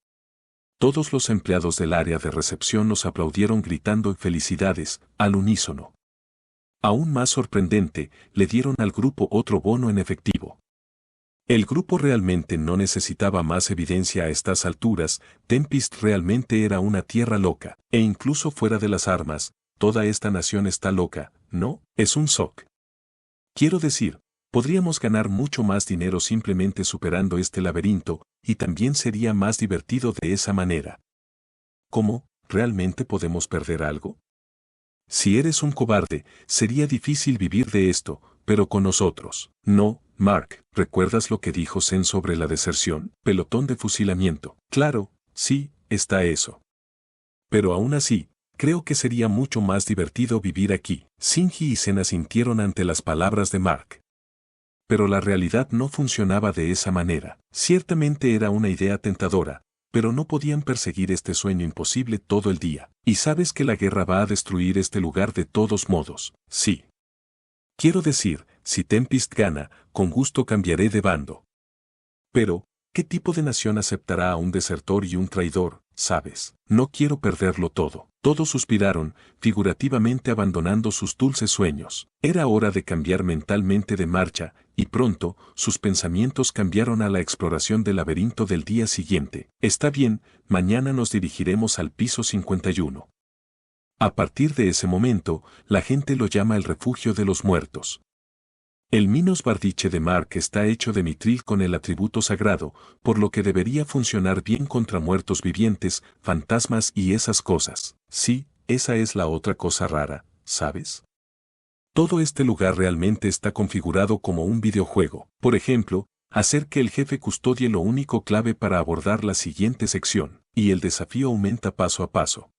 Todos los empleados del área de recepción los aplaudieron gritando felicidades, al unísono. Aún más sorprendente, le dieron al grupo otro bono en efectivo. El grupo realmente no necesitaba más evidencia a estas alturas. Tempest realmente era una tierra loca, e incluso fuera de las armas, toda esta nación está loca, ¿no? Es un shock. Quiero decir, podríamos ganar mucho más dinero simplemente superando este laberinto, y también sería más divertido de esa manera. ¿Cómo? ¿Realmente podemos perder algo? Si eres un cobarde, sería difícil vivir de esto, pero con nosotros. No, Mark, ¿recuerdas lo que dijo Zen sobre la deserción? Pelotón de fusilamiento. Claro, sí, está eso. Pero aún así, creo que sería mucho más divertido vivir aquí. Shinji y Zen asintieron ante las palabras de Mark. Pero la realidad no funcionaba de esa manera. Ciertamente era una idea tentadora, pero no podían perseguir este sueño imposible todo el día. Y sabes que la guerra va a destruir este lugar de todos modos. Sí. Quiero decir, si Tempest gana, con gusto cambiaré de bando. Pero, ¿qué tipo de nación aceptará a un desertor y un traidor, sabes? No quiero perderlo todo. Todos suspiraron, figurativamente abandonando sus dulces sueños. Era hora de cambiar mentalmente de marcha, y pronto, sus pensamientos cambiaron a la exploración del laberinto del día siguiente. Está bien, mañana nos dirigiremos al piso 51. A partir de ese momento, la gente lo llama el refugio de los muertos. El Minos Bardiche de Mark está hecho de mitril con el atributo sagrado, por lo que debería funcionar bien contra muertos vivientes, fantasmas y esas cosas. Sí, esa es la otra cosa rara, ¿sabes? Todo este lugar realmente está configurado como un videojuego. Por ejemplo, hacer que el jefe custodie lo único clave para abordar la siguiente sección, y el desafío aumenta paso a paso.